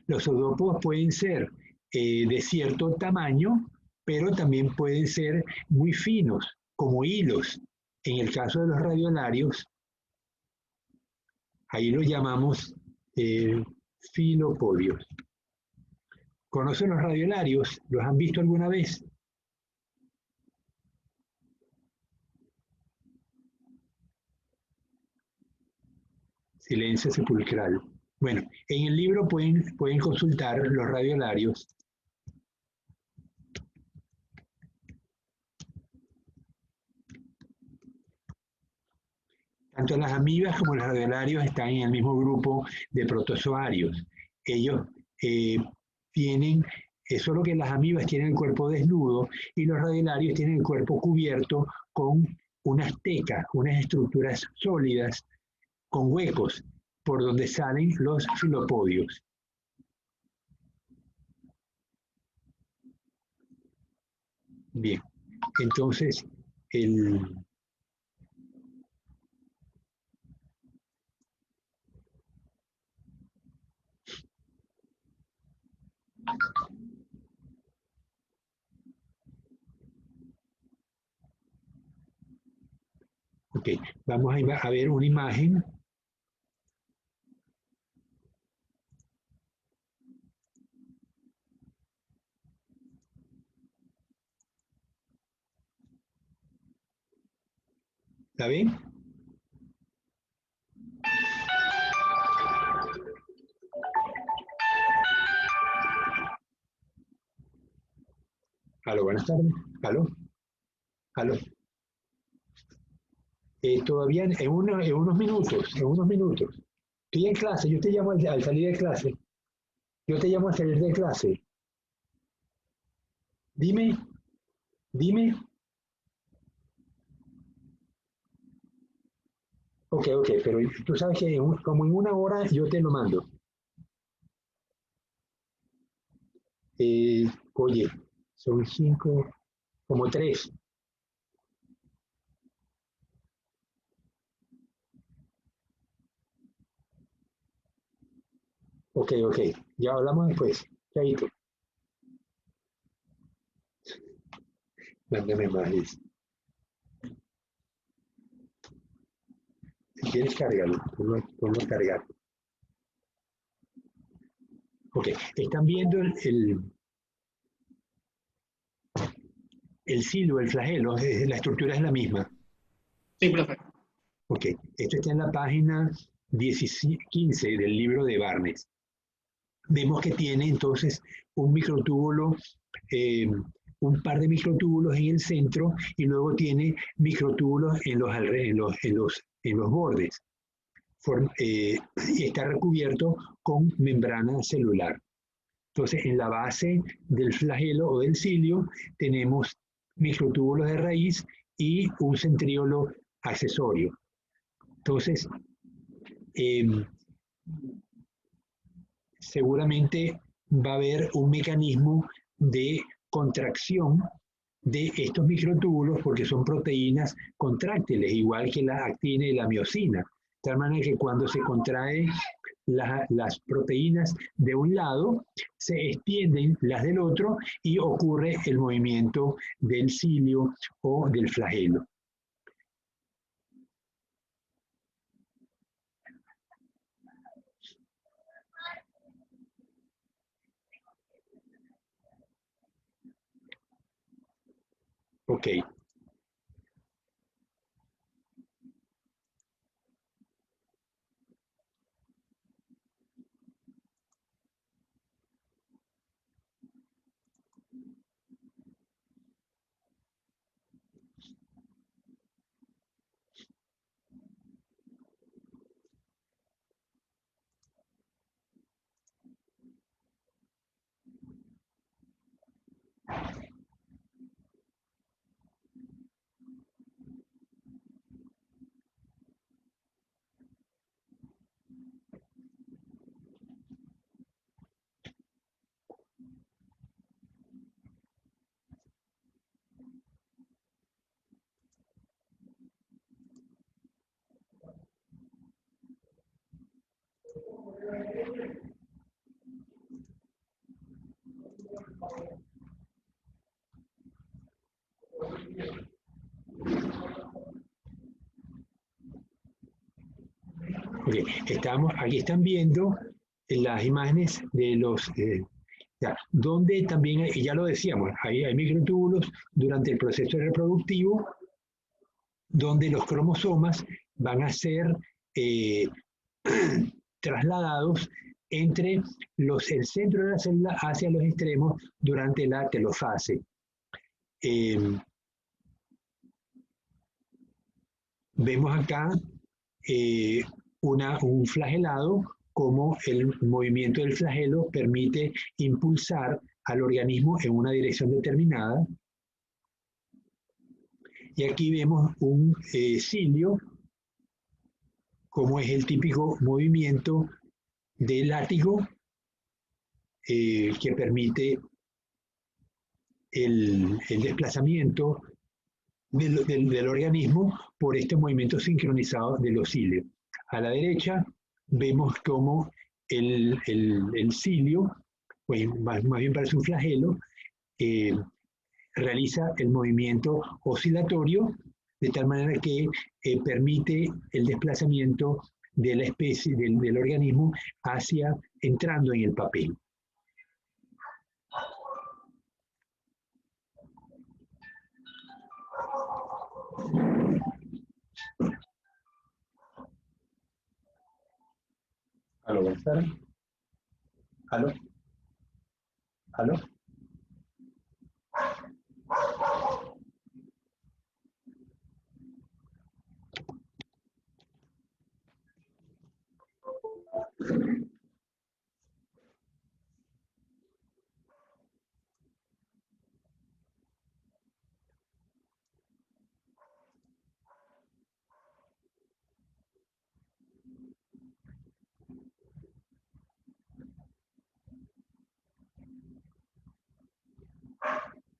Los pseudópodos pueden ser de cierto tamaño, pero también pueden ser muy finos, como hilos. En el caso de los radiolarios, ahí los llamamos filopodios. ¿Conocen los radiolarios? ¿Los han visto alguna vez? Silencio sepulcral. Bueno, en el libro pueden consultar los radiolarios. Tanto las amibas como los radiolarios están en el mismo grupo de protozoarios. Ellos tienen, solo que las amibas tienen el cuerpo desnudo y los radiolarios tienen el cuerpo cubierto con unas tecas, unas estructuras sólidas con huecos por donde salen los filopodios. Bien, entonces ok, vamos a ver una imagen. ¿La ven? Aló, buenas tardes. Aló. Aló. Todavía en unos minutos. Estoy en clase, yo te llamo al salir de clase. Yo te llamo al salir de clase. Dime. Ok, pero tú sabes que como en una hora yo te lo mando. Oye, son 5, como 3. Ok, ya hablamos después. Chaito. Mándame más. Si quieres cargarlo, ponlo a cargar. Ok, están viendo el silo, el flagelo, la estructura es la misma. Sí, profe. Ok, esto está en la página 15 del libro de Barnes. Vemos que tiene entonces un microtúbulo, un par de microtúbulos en el centro y luego tiene microtúbulos en los bordes. Y está recubierto con membrana celular. Entonces, en la base del flagelo o del cilio tenemos microtúbulos de raíz y un centríolo accesorio. Entonces, seguramente va a haber un mecanismo de contracción de estos microtúbulos porque son proteínas contráctiles, igual que la actina y la miosina. De tal manera que cuando se contraen las proteínas de un lado, se extienden las del otro y ocurre el movimiento del cilio o del flagelo. Ok. Okay. Aquí están viendo las imágenes de los, donde también, ya lo decíamos, hay microtúbulos durante el proceso reproductivo, donde los cromosomas van a ser trasladados entre el centro de la célula hacia los extremos durante la telofase. Vemos acá un flagelado, como el movimiento del flagelo permite impulsar al organismo en una dirección determinada. Y aquí vemos un cilio, como es el típico movimiento de látigo que permite el desplazamiento del organismo por este movimiento sincronizado de los cilios. A la derecha vemos cómo el cilio, pues más bien parece un flagelo, realiza el movimiento oscilatorio de tal manera que permite el desplazamiento de la especie, del organismo entrando en el papel. ¿Aló, Gonzalo? ¿Aló? ¿Aló?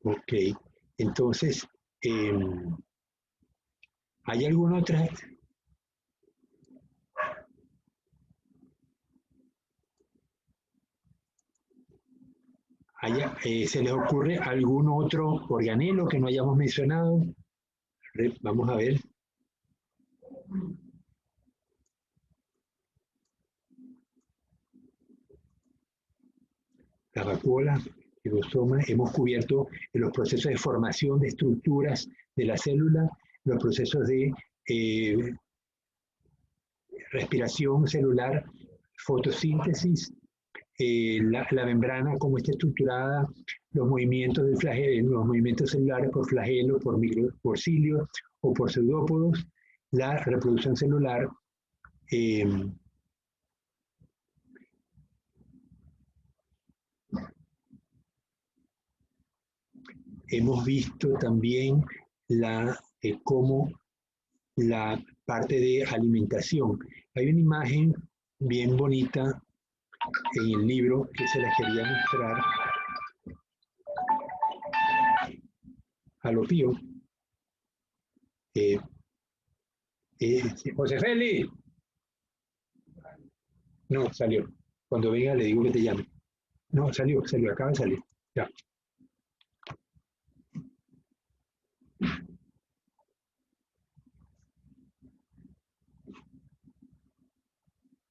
Ok, entonces, ¿hay alguna otra? ¿Se les ocurre algún otro organelo que no hayamos mencionado? Vamos a ver. La vacuola, ribosoma, hemos cubierto los procesos de formación de estructuras de la célula, los procesos de respiración celular, fotosíntesis, la membrana, cómo está estructurada, los movimientos del flagelo, los movimientos celulares por flagelo, por cilio o por pseudópodos, la reproducción celular. Hemos visto también cómo la parte de alimentación. Hay una imagen bien bonita en el libro que se la quería mostrar a lo pío. José Félix. No, salió. Cuando venga le digo que te llame. No, salió, acaba de salir. Ya.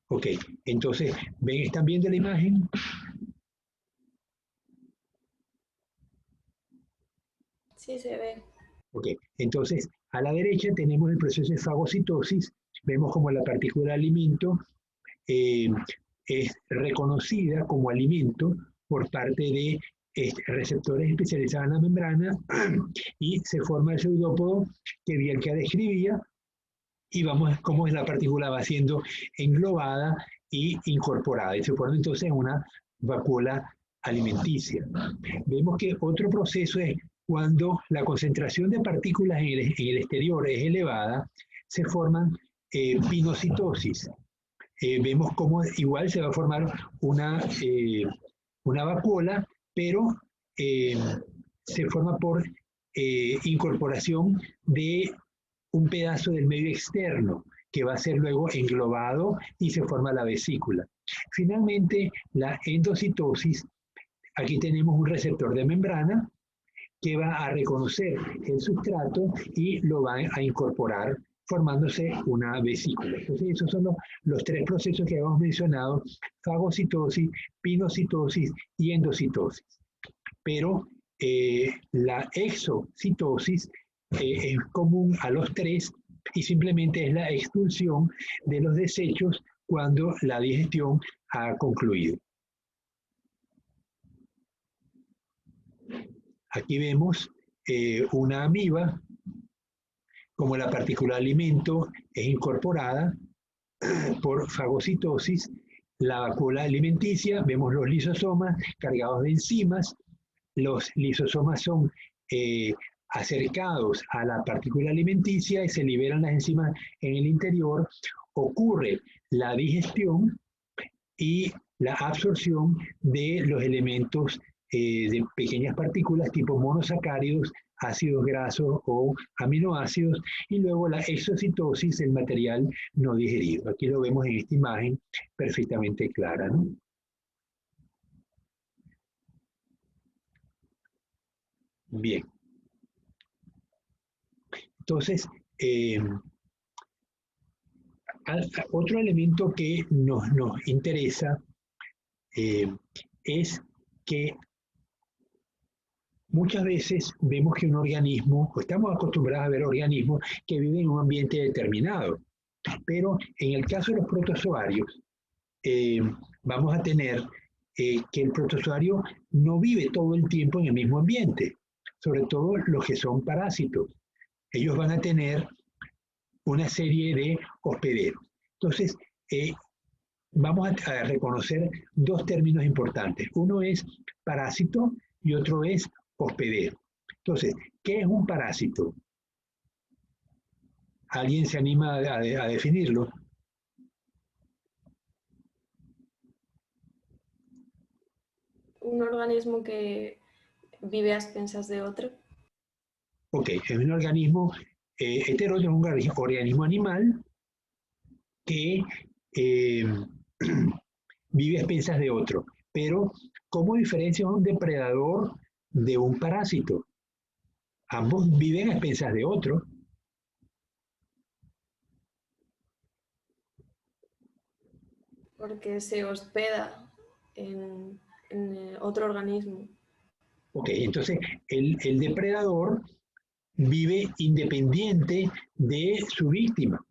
Ok, entonces, ¿están viendo la imagen? Sí, se ve. Ok, entonces, a la derecha tenemos el proceso de fagocitosis. Vemos como la partícula de alimento es reconocida como alimento por parte de receptores especializados en la membrana y se forma el pseudópodo que Bielka describía, y vamos cómo la partícula va siendo englobada y incorporada, y se forma entonces una vacuola alimenticia. Vemos que otro proceso es cuando la concentración de partículas en el exterior es elevada, se forman pinocitosis. Vemos cómo igual se va a formar una vacuola, pero se forma por incorporación de un pedazo del medio externo que va a ser luego englobado y se forma la vesícula. Finalmente, la endocitosis, aquí tenemos un receptor de membrana que va a reconocer el sustrato y lo va a incorporar formándose una vesícula. Entonces, esos son los tres procesos que habíamos mencionado: fagocitosis, pinocitosis y endocitosis. Pero la exocitosis es común a los tres y simplemente es la expulsión de los desechos cuando la digestión ha concluido. Aquí vemos una amiba, como la partícula de alimento es incorporada por fagocitosis, la vacuola alimenticia, vemos los lisosomas cargados de enzimas. Los lisosomas son acercados a la partícula alimenticia y se liberan las enzimas en el interior. Ocurre la digestión y la absorción de los elementos de pequeñas partículas tipo monosacáridos, ácidos grasos o aminoácidos, y luego la exocitosis, el material no digerido. Aquí lo vemos en esta imagen perfectamente clara, ¿no? Bien. Entonces, otro elemento que nos interesa es que muchas veces vemos que un organismo, o estamos acostumbrados a ver organismos que viven en un ambiente determinado, pero en el caso de los protozoarios, vamos a tener que el protozoario no vive todo el tiempo en el mismo ambiente, sobre todo los que son parásitos. Ellos van a tener una serie de hospederos. Entonces, vamos a reconocer dos términos importantes. Uno es parásito y otro es hospedero. Entonces, ¿qué es un parásito? ¿Alguien se anima a definirlo? Un organismo que vive a expensas de otro. Ok, es un organismo heterógeno, un organismo animal que vive a expensas de otro. Pero, ¿cómo diferencia un depredador de un parásito? Ambos viven a expensas de otro. Porque se hospeda en otro organismo. Ok, entonces el depredador vive independiente de su víctima.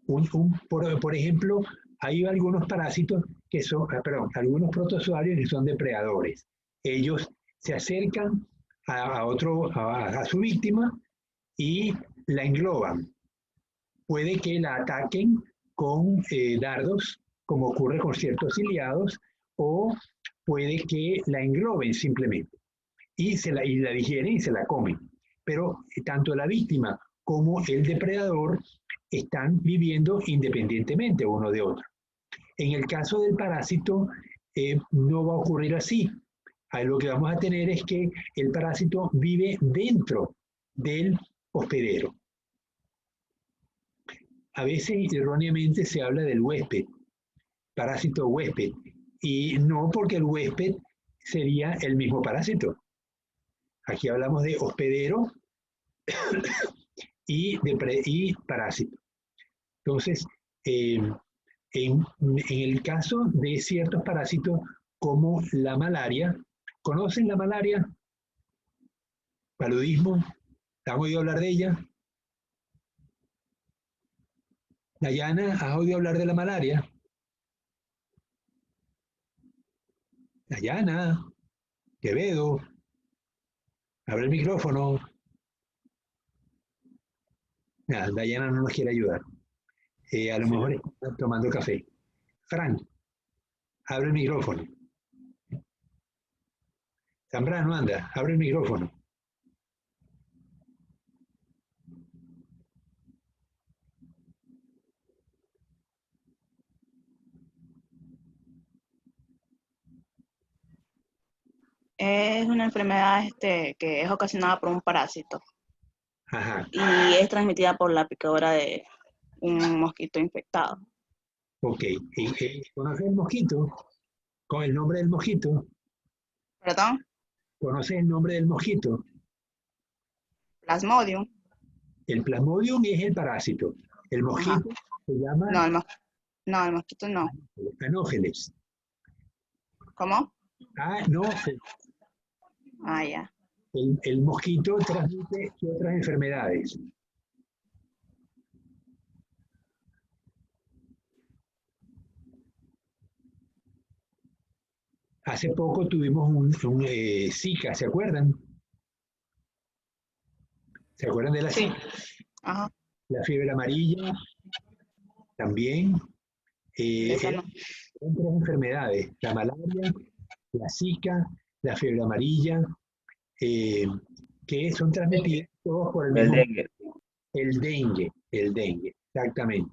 Por ejemplo, hay algunos parásitos que son, algunos protozoarios que son depredadores. Ellos se acercan a su víctima y la engloban. Puede que la ataquen con dardos, como ocurre con ciertos ciliados, o puede que la engloben simplemente y la digieren y se la comen. Pero tanto la víctima cómo el depredador están viviendo independientemente uno de otro. En el caso del parásito, no va a ocurrir así. Ahí lo que vamos a tener es que el parásito vive dentro del hospedero. A veces erróneamente se habla del huésped, parásito huésped, y no porque el huésped sería el mismo parásito. Aquí hablamos de hospedero y parásito. Entonces, en el caso de ciertos parásitos como la malaria, ¿conocen la malaria? Paludismo, ¿han oído hablar de ella? Dayana, ¿has oído hablar de la malaria? Dayana, Quevedo, abre el micrófono. Nada, Dayana no nos quiere ayudar. A lo mejor está tomando café. Frank, abre el micrófono. Zambrano, anda, abre el micrófono. Es una enfermedad que es ocasionada por un parásito. Ajá. Y es transmitida por la picadura de un mosquito infectado. Ok. ¿Conoces el mosquito? ¿Con el nombre del mosquito? ¿Perdón? ¿Conoces el nombre del mosquito? Plasmodium. El plasmodium es el parásito. El mosquito se llama... No, el mosquito no. Anófeles. ¿Cómo? Anófeles. Ah, ya. El mosquito transmite otras enfermedades. Hace poco tuvimos un Zika, ¿se acuerdan? ¿Se acuerdan de la Zika? Ajá. La fiebre amarilla, también. Son tres enfermedades, la malaria, la Zika, la fiebre amarilla, que son transmitidas todos por el mismo. El dengue, exactamente.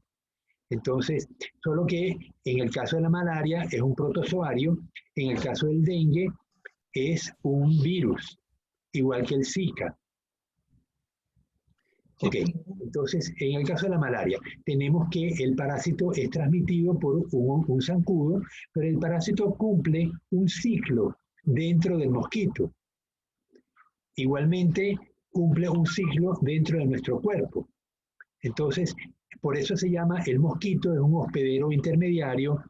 Entonces, solo que en el caso de la malaria es un protozoario, en el caso del dengue es un virus, igual que el Zika. Ok, entonces en el caso de la malaria tenemos que el parásito es transmitido por un zancudo, pero el parásito cumple un ciclo dentro del mosquito. Igualmente cumple un ciclo dentro de nuestro cuerpo. Entonces, por eso se llama el mosquito, es un hospedero intermediario,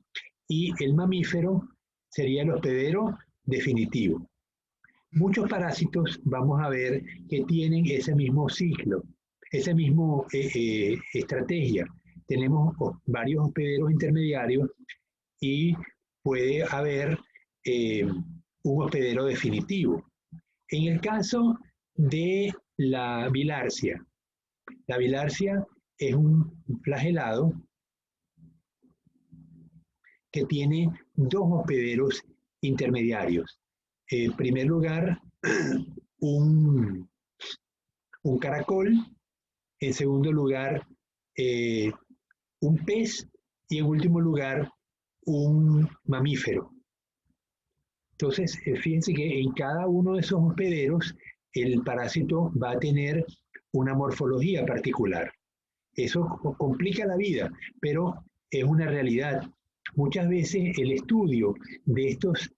y el mamífero sería el hospedero definitivo. Muchos parásitos vamos a ver que tienen ese mismo ciclo, esa misma estrategia. Tenemos varios hospederos intermediarios y puede haber un hospedero definitivo. En el caso de la bilharsia es un flagelado que tiene dos hospederos intermediarios. En primer lugar, un caracol. En segundo lugar, un pez. Y en último lugar, un mamífero. Entonces, fíjense que en cada uno de esos hospederos, el parásito va a tener una morfología particular. Eso complica la vida, pero es una realidad. Muchas veces el estudio de estos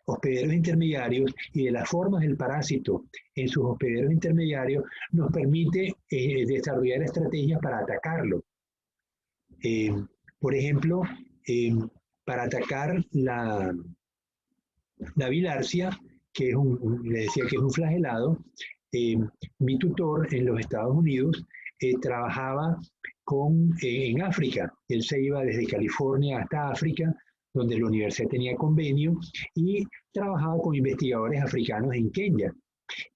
hospederos intermediarios y de las formas del parásito en sus hospederos intermediarios nos permite desarrollar estrategias para atacarlo. Por ejemplo, para atacar la bilharsia, que es le decía que es un flagelado, mi tutor en los Estados Unidos trabajaba en África. Él se iba desde California hasta África, donde la universidad tenía convenio, y trabajaba con investigadores africanos en Kenia.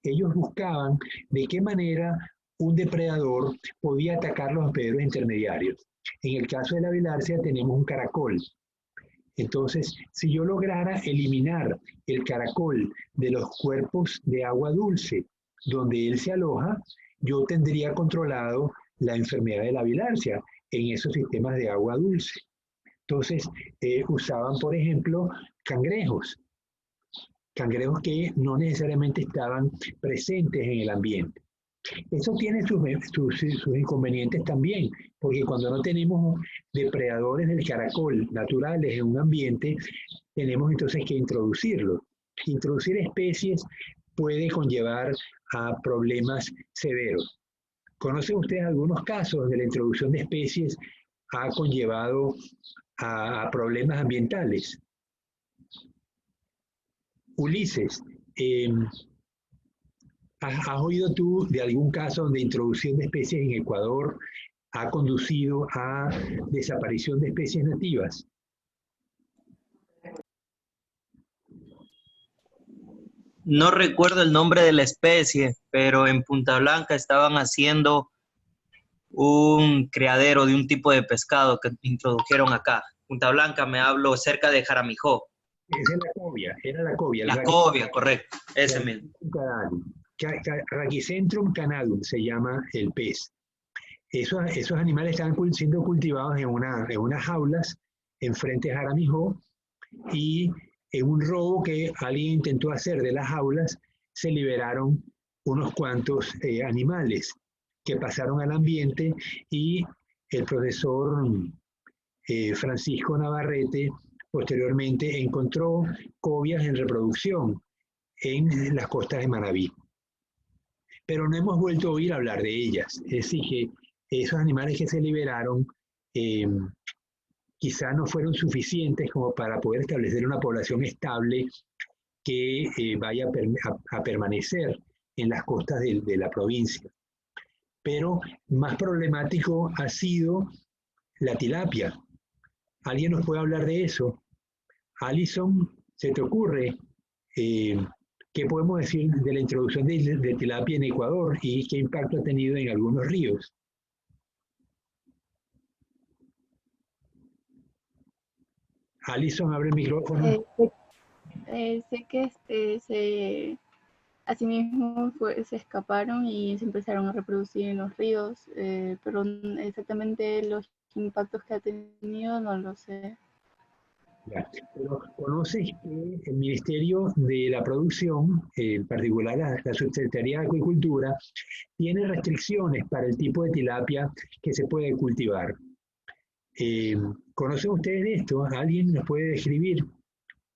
Ellos buscaban de qué manera un depredador podía atacar los hospederos intermediarios. En el caso de la bilharsia tenemos un caracol. Entonces, si yo lograra eliminar el caracol de los cuerpos de agua dulce donde él se aloja, yo tendría controlado la enfermedad de la bilharzia en esos sistemas de agua dulce. Entonces, usaban, por ejemplo, cangrejos que no necesariamente estaban presentes en el ambiente. Eso tiene sus inconvenientes también, porque cuando no tenemos depredadores del caracol naturales en un ambiente, tenemos entonces que introducirlos. Introducir especies puede conllevar a problemas severos. ¿Conocen ustedes algunos casos de la introducción de especies ha conllevado a problemas ambientales? Ulises, ¿has oído tú de algún caso donde introducción de especies en Ecuador ha conducido a desaparición de especies nativas? No recuerdo el nombre de la especie, pero en Punta Blanca estaban haciendo un criadero de un tipo de pescado que introdujeron acá. Punta Blanca, me hablo cerca de Jaramijó. Esa es la cobia, era la cobia. La cobia, correcto, ese mismo. Rachicentrum canadum se llama el pez. Esos animales estaban siendo cultivados en unas jaulas enfrente de Jaramijó, y en un robo que alguien intentó hacer de las jaulas, se liberaron unos cuantos animales que pasaron al ambiente, y el profesor Francisco Navarrete posteriormente encontró cobias en reproducción en las costas de Manabí. Pero no hemos vuelto a oír hablar de ellas. Es decir, que esos animales que se liberaron quizá no fueron suficientes como para poder establecer una población estable que vaya a permanecer en las costas de la provincia. Pero más problemático ha sido la tilapia. ¿Alguien nos puede hablar de eso? Alison, ¿se te ocurre qué podemos decir de la introducción de tilapia en Ecuador y qué impacto ha tenido en algunos ríos? Alison, abre el micrófono. Sé que asimismo se escaparon y se empezaron a reproducir en los ríos, pero exactamente los impactos que ha tenido no lo sé. Ya, pero conoces que el Ministerio de la Producción, en particular la Subsecretaría de Acuicultura, tiene restricciones para el tipo de tilapia que se puede cultivar. ¿Conocen ustedes de esto? ¿Alguien nos puede describir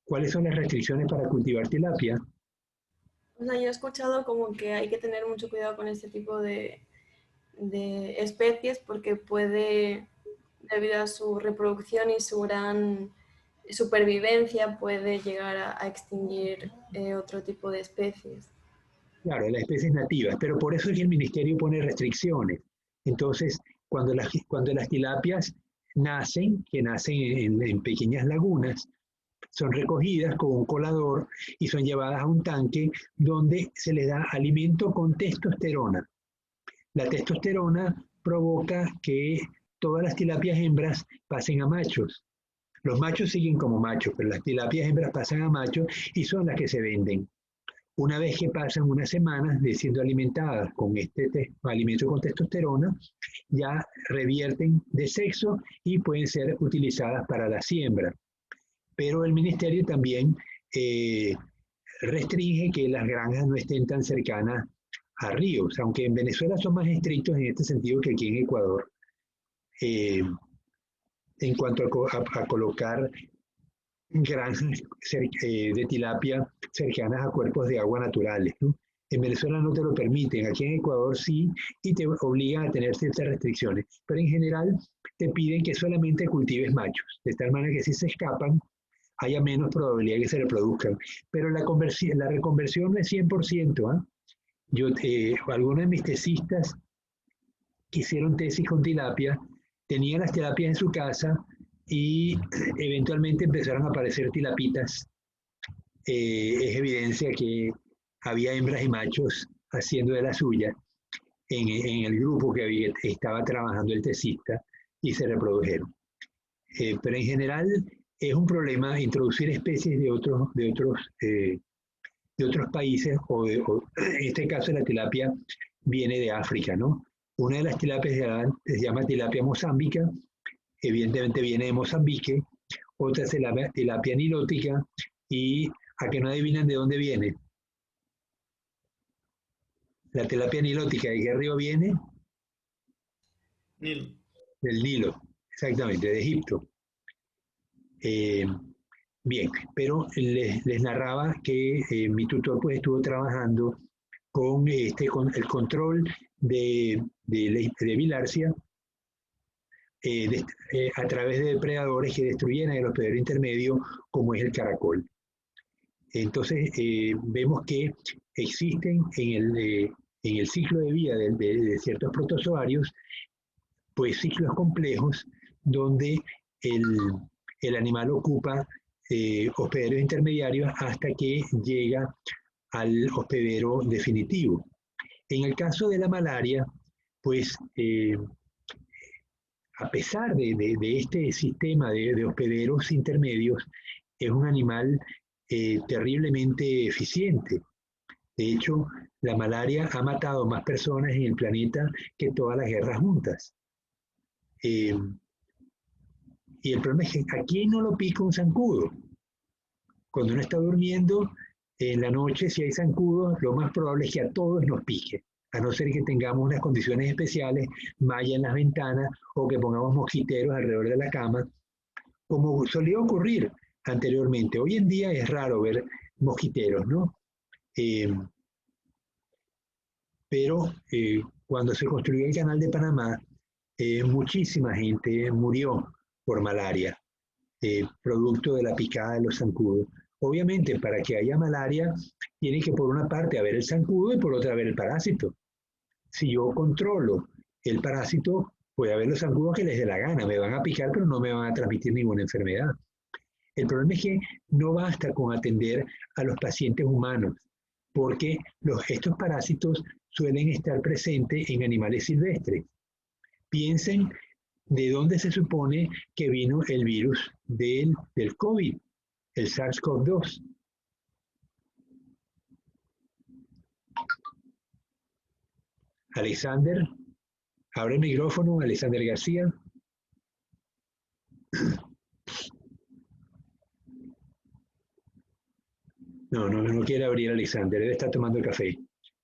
cuáles son las restricciones para cultivar tilapia? O sea, yo he escuchado como que hay que tener mucho cuidado con este tipo de especies porque puede, debido a su reproducción y su gran supervivencia, puede llegar a extinguir otro tipo de especies. Claro, las especies nativas, pero por eso es que el Ministerio pone restricciones. Entonces, cuando las tilapias nacen, que nacen en pequeñas lagunas, son recogidas con un colador y son llevadas a un tanque donde se les da alimento con testosterona. La testosterona provoca que todas las tilapias hembras pasen a machos. Los machos siguen como machos, pero las tilapias hembras pasan a machos y son las que se venden. Una vez que pasan unas semanas de siendo alimentadas con este alimento con testosterona, ya revierten de sexo y pueden ser utilizadas para la siembra. Pero el ministerio también restringe que las granjas no estén tan cercanas a ríos, aunque en Venezuela son más estrictos en este sentido que aquí en Ecuador, en cuanto a colocar granjas de tilapia cercanas a cuerpos de agua naturales, ¿no? En Venezuela no te lo permiten, aquí en Ecuador sí, y te obligan a tener ciertas restricciones, pero en general te piden que solamente cultives machos, de tal manera que si se escapan, haya menos probabilidad de que se reproduzcan. Pero la reconversión no es 100%. Algunos de mis tesistas que hicieron tesis con tilapia, tenían las tilapias en su casa y eventualmente empezaron a aparecer tilapitas. Es evidencia que había hembras y machos haciendo de la suya en el grupo que estaba trabajando el tesista y se reprodujeron. Pero en general es un problema introducir especies de otros países, o en este caso la tilapia viene de África, ¿no? Una de las tilapias se llama tilapia mozambica, evidentemente viene de Mozambique. Otra es la tilapia nilótica, y a que no adivinan de dónde viene. La tilapia nilótica, ¿de qué río viene? Nilo. Del Nilo, exactamente, de Egipto. Bien, pero les narraba que mi tutor pues estuvo trabajando con el control de bilarcia a través de depredadores que destruyeran el hospedero intermedio, como es el caracol. Entonces, vemos que existen en el ciclo de vida de ciertos protozoarios, pues ciclos complejos donde el animal ocupa hospederos intermediarios hasta que llega al hospedero definitivo. En el caso de la malaria, pues a pesar de este sistema de hospederos intermedios, es un animal terriblemente eficiente. De hecho, la malaria ha matado más personas en el planeta que todas las guerras juntas. Y el problema es que ¿a quién no lo pica un zancudo? Cuando uno está durmiendo, en la noche, si hay zancudos, lo más probable es que a todos nos pique, a no ser que tengamos unas condiciones especiales, malla en las ventanas o que pongamos mosquiteros alrededor de la cama, como solía ocurrir anteriormente. Hoy en día es raro ver mosquiteros, ¿no? Pero cuando se construyó el Canal de Panamá, muchísima gente murió por malaria, producto de la picada de los zancudos. Obviamente, para que haya malaria, tiene que por una parte haber el zancudo y por otra haber el parásito. Si yo controlo el parásito, puede haber los zancudos que les dé la gana, me van a picar, pero no me van a transmitir ninguna enfermedad. El problema es que no basta con atender a los pacientes humanos, porque estos parásitos suelen estar presentes en animales silvestres. Piensen de dónde se supone que vino el virus del COVID, el SARS-CoV-2. Alexander, abre el micrófono, Alexander García. No quiere abrir Alexander, debe estar tomando café.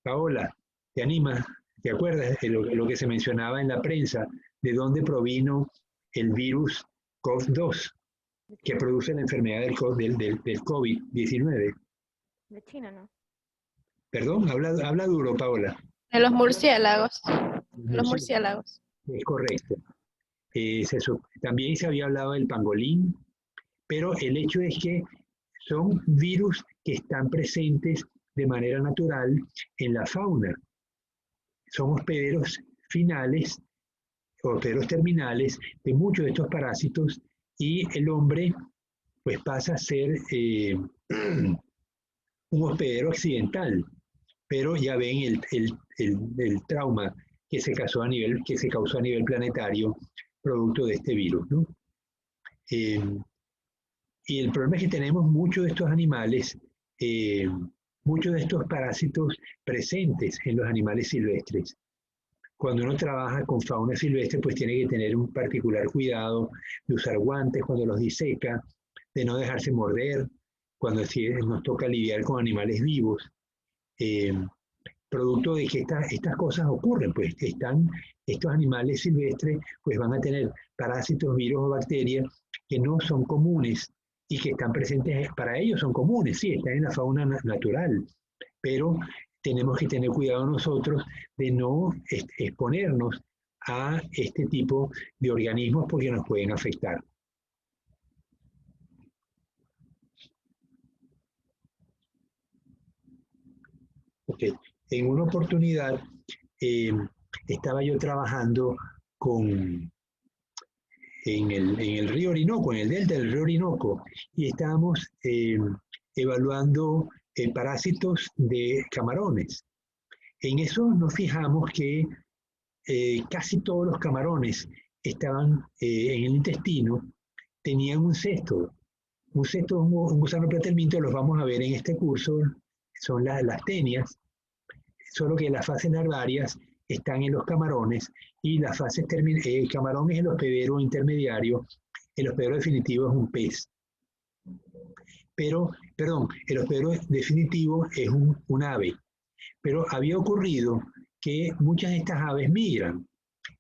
Paola, ¿te animas? ¿Te acuerdas de lo que se mencionaba en la prensa? ¿De dónde provino el virus COV-2 que produce la enfermedad del COVID-19? De China, ¿no? Perdón, habla duro, Paola. De los murciélagos. Los murciélagos. Es correcto. También se había hablado del pangolín, pero el hecho es que son virus que están presentes de manera natural en la fauna. Son hospederos finales, hospederos terminales de muchos de estos parásitos, y el hombre pues pasa a ser un hospedero accidental, pero ya ven el trauma que se causó a nivel planetario producto de este virus, ¿no? Y el problema es que tenemos muchos de estos animales, muchos de estos parásitos presentes en los animales silvestres. Cuando uno trabaja con fauna silvestre, pues tiene que tener un particular cuidado de usar guantes cuando los diseca, de no dejarse morder, cuando nos toca lidiar con animales vivos. Producto de que estas cosas ocurren, pues estos animales silvestres pues van a tener parásitos, virus o bacterias que no son comunes y que están presentes, para ellos son comunes, sí, están en la fauna natural, pero tenemos que tener cuidado nosotros de no exponernos a este tipo de organismos porque nos pueden afectar. Ok. En una oportunidad estaba yo trabajando en el río Orinoco, en el delta del río Orinoco, y estábamos evaluando parásitos de camarones. En eso nos fijamos que casi todos los camarones estaban en el intestino, tenían un cesto. Un cesto es un gusano pretermito, los vamos a ver en este curso, son las tenias. solo que las fases larvarias están en los camarones y las fases el camarón es el hospedero intermediario, el hospedero definitivo es un pez. Pero, perdón, el hospedero definitivo es un ave. Pero había ocurrido que muchas de estas aves migran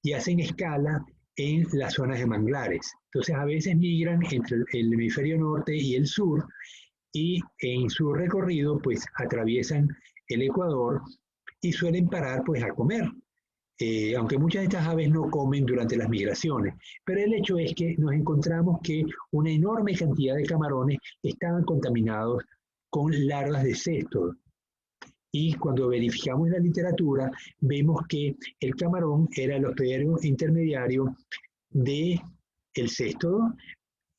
y hacen escala en las zonas de manglares. Entonces a veces migran entre el hemisferio norte y el sur y en su recorrido pues atraviesan el Ecuador y suelen parar pues a comer. Aunque muchas de estas aves no comen durante las migraciones, pero el hecho es que nos encontramos que una enorme cantidad de camarones estaban contaminados con larvas de cesto. Y cuando verificamos la literatura, vemos que el camarón era el hospedero intermediario del cesto,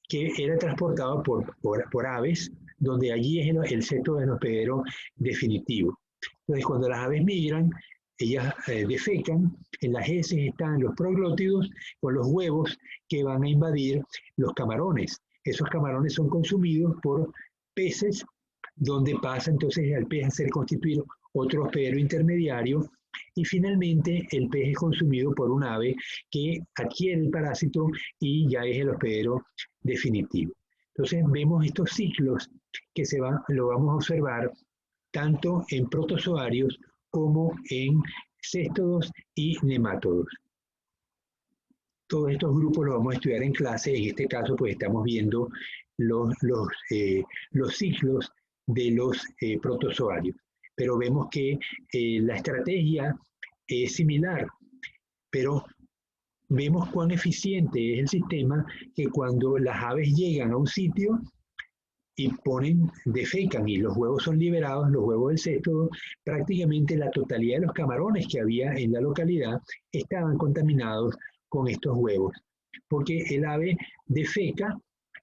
que era transportado por aves, donde allí es el cesto del hospedero definitivo. Entonces, cuando las aves migran, ellas defecan, en las heces están los proglótidos con los huevos que van a invadir los camarones. Esos camarones son consumidos por peces, donde pasa entonces al pez a ser constituido otro hospedero intermediario y finalmente el pez es consumido por un ave que adquiere el parásito y ya es el hospedero definitivo. Entonces vemos estos ciclos que lo vamos a observar tanto en protozoarios como en céstodos y nemátodos. Todos estos grupos los vamos a estudiar en clase. En este caso, pues estamos viendo los ciclos de los protozoarios. Pero vemos que la estrategia es similar, pero vemos cuán eficiente es el sistema que cuando las aves llegan a un sitio y defecan y los huevos son liberados, los huevos del cesto, prácticamente la totalidad de los camarones que había en la localidad estaban contaminados con estos huevos, porque el ave defeca,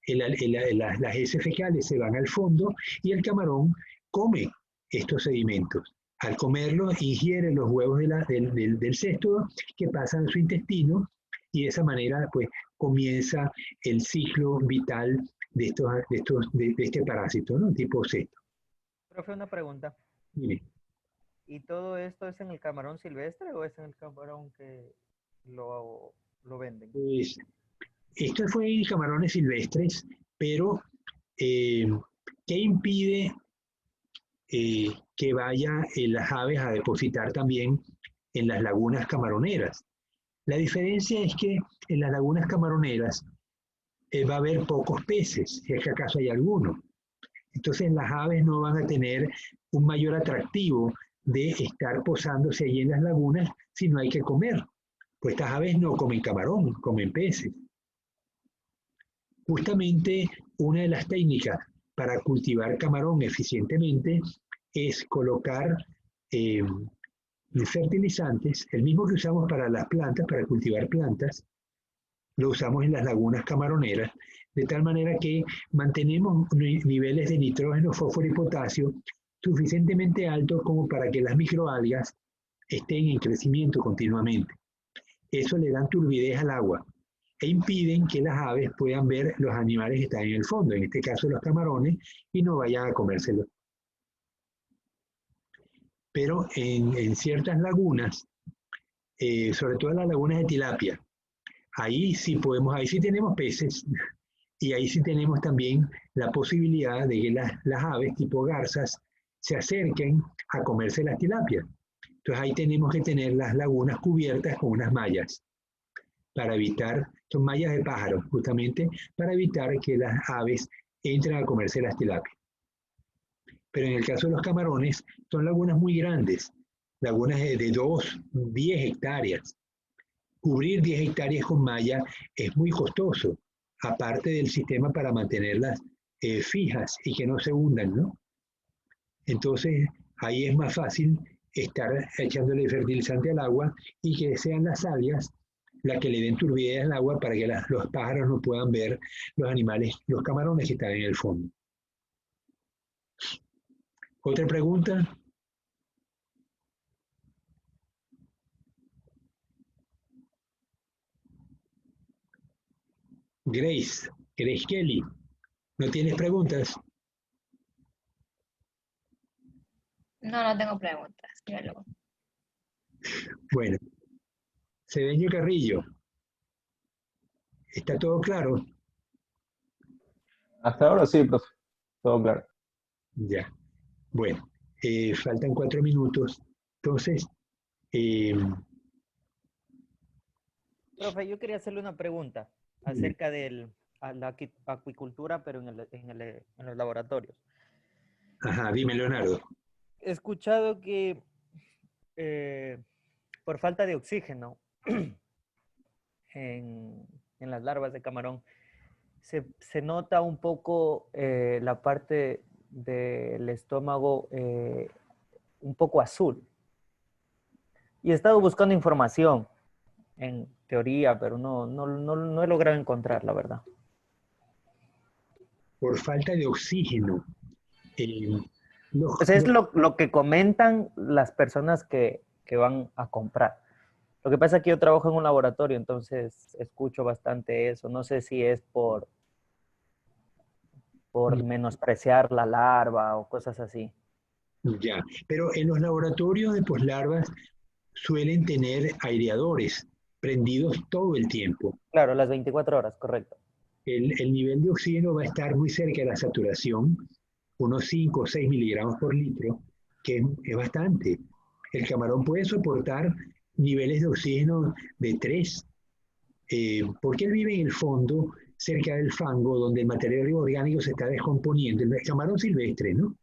las heces fecales se van al fondo y el camarón come estos sedimentos. Al comerlos, ingiere los huevos del cesto que pasan a su intestino y de esa manera pues comienza el ciclo vital de este parásito, ¿no? Tipo cesto. Profe, una pregunta. Dime. ¿Y todo esto es en el camarón silvestre o es en el camarón que lo venden? Pues, esto fue en camarones silvestres, pero ¿qué impide que vayan las aves a depositar también en las lagunas camaroneras? La diferencia es que en las lagunas camaroneras va a haber pocos peces, si es que acaso hay alguno. Entonces las aves no van a tener un mayor atractivo de estar posándose allí en las lagunas si no hay que comer. Pues estas aves no comen camarón, comen peces. Justamente una de las técnicas para cultivar camarón eficientemente es colocar fertilizantes, el mismo que usamos para las plantas, para cultivar plantas, lo usamos en las lagunas camaroneras, de tal manera que mantenemos niveles de nitrógeno, fósforo y potasio suficientemente altos como para que las microalgas estén en crecimiento continuamente. Eso le da turbidez al agua e impiden que las aves puedan ver los animales que están en el fondo, en este caso los camarones, y no vayan a comérselos. Pero en ciertas lagunas, sobre todo en las lagunas de tilapia, ahí sí tenemos peces y ahí sí tenemos también la posibilidad de que las aves tipo garzas se acerquen a comerse las tilapias. Entonces ahí tenemos que tener las lagunas cubiertas con unas mallas para evitar, son mallas de pájaros justamente, para evitar que las aves entren a comerse las tilapias. Pero en el caso de los camarones, son lagunas muy grandes, lagunas de 10 hectáreas. Cubrir 10 hectáreas con malla es muy costoso, aparte del sistema para mantenerlas fijas y que no se hundan, ¿no? Entonces, ahí es más fácil estar echándole fertilizante al agua y que sean las algas las que le den turbidez al agua para que los pájaros no puedan ver los animales, los camarones que están en el fondo. ¿Otra pregunta? Grace Kelly, ¿no tienes preguntas? No tengo preguntas. Dígalo. Bueno, Cedeño Carrillo, ¿está todo claro? Hasta ahora sí, profe. Todo claro. Ya. Bueno, faltan 4 minutos. Entonces, Profe, yo quería hacerle una pregunta acerca de la acuicultura, pero en los laboratorios. ajá, dime, Leonardo. He escuchado que por falta de oxígeno en las larvas de camarón, se nota un poco la parte del estómago un poco azul. Y he estado buscando información en teoría, pero no he logrado encontrar, la verdad. Por falta de oxígeno. Pues es lo que comentan las personas que van a comprar. Lo que pasa es que yo trabajo en un laboratorio, entonces escucho bastante eso. No sé si es por menospreciar la larva o cosas así. Ya, pero en los laboratorios de poslarvas suelen tener aireadores prendidos todo el tiempo. Claro, las 24 horas, correcto. El nivel de oxígeno va a estar muy cerca de la saturación, unos 5 o 6 miligramos por litro, que es bastante. El camarón puede soportar niveles de oxígeno de 3, porque él vive en el fondo, cerca del fango, donde el material orgánico se está descomponiendo, el camarón silvestre, ¿no?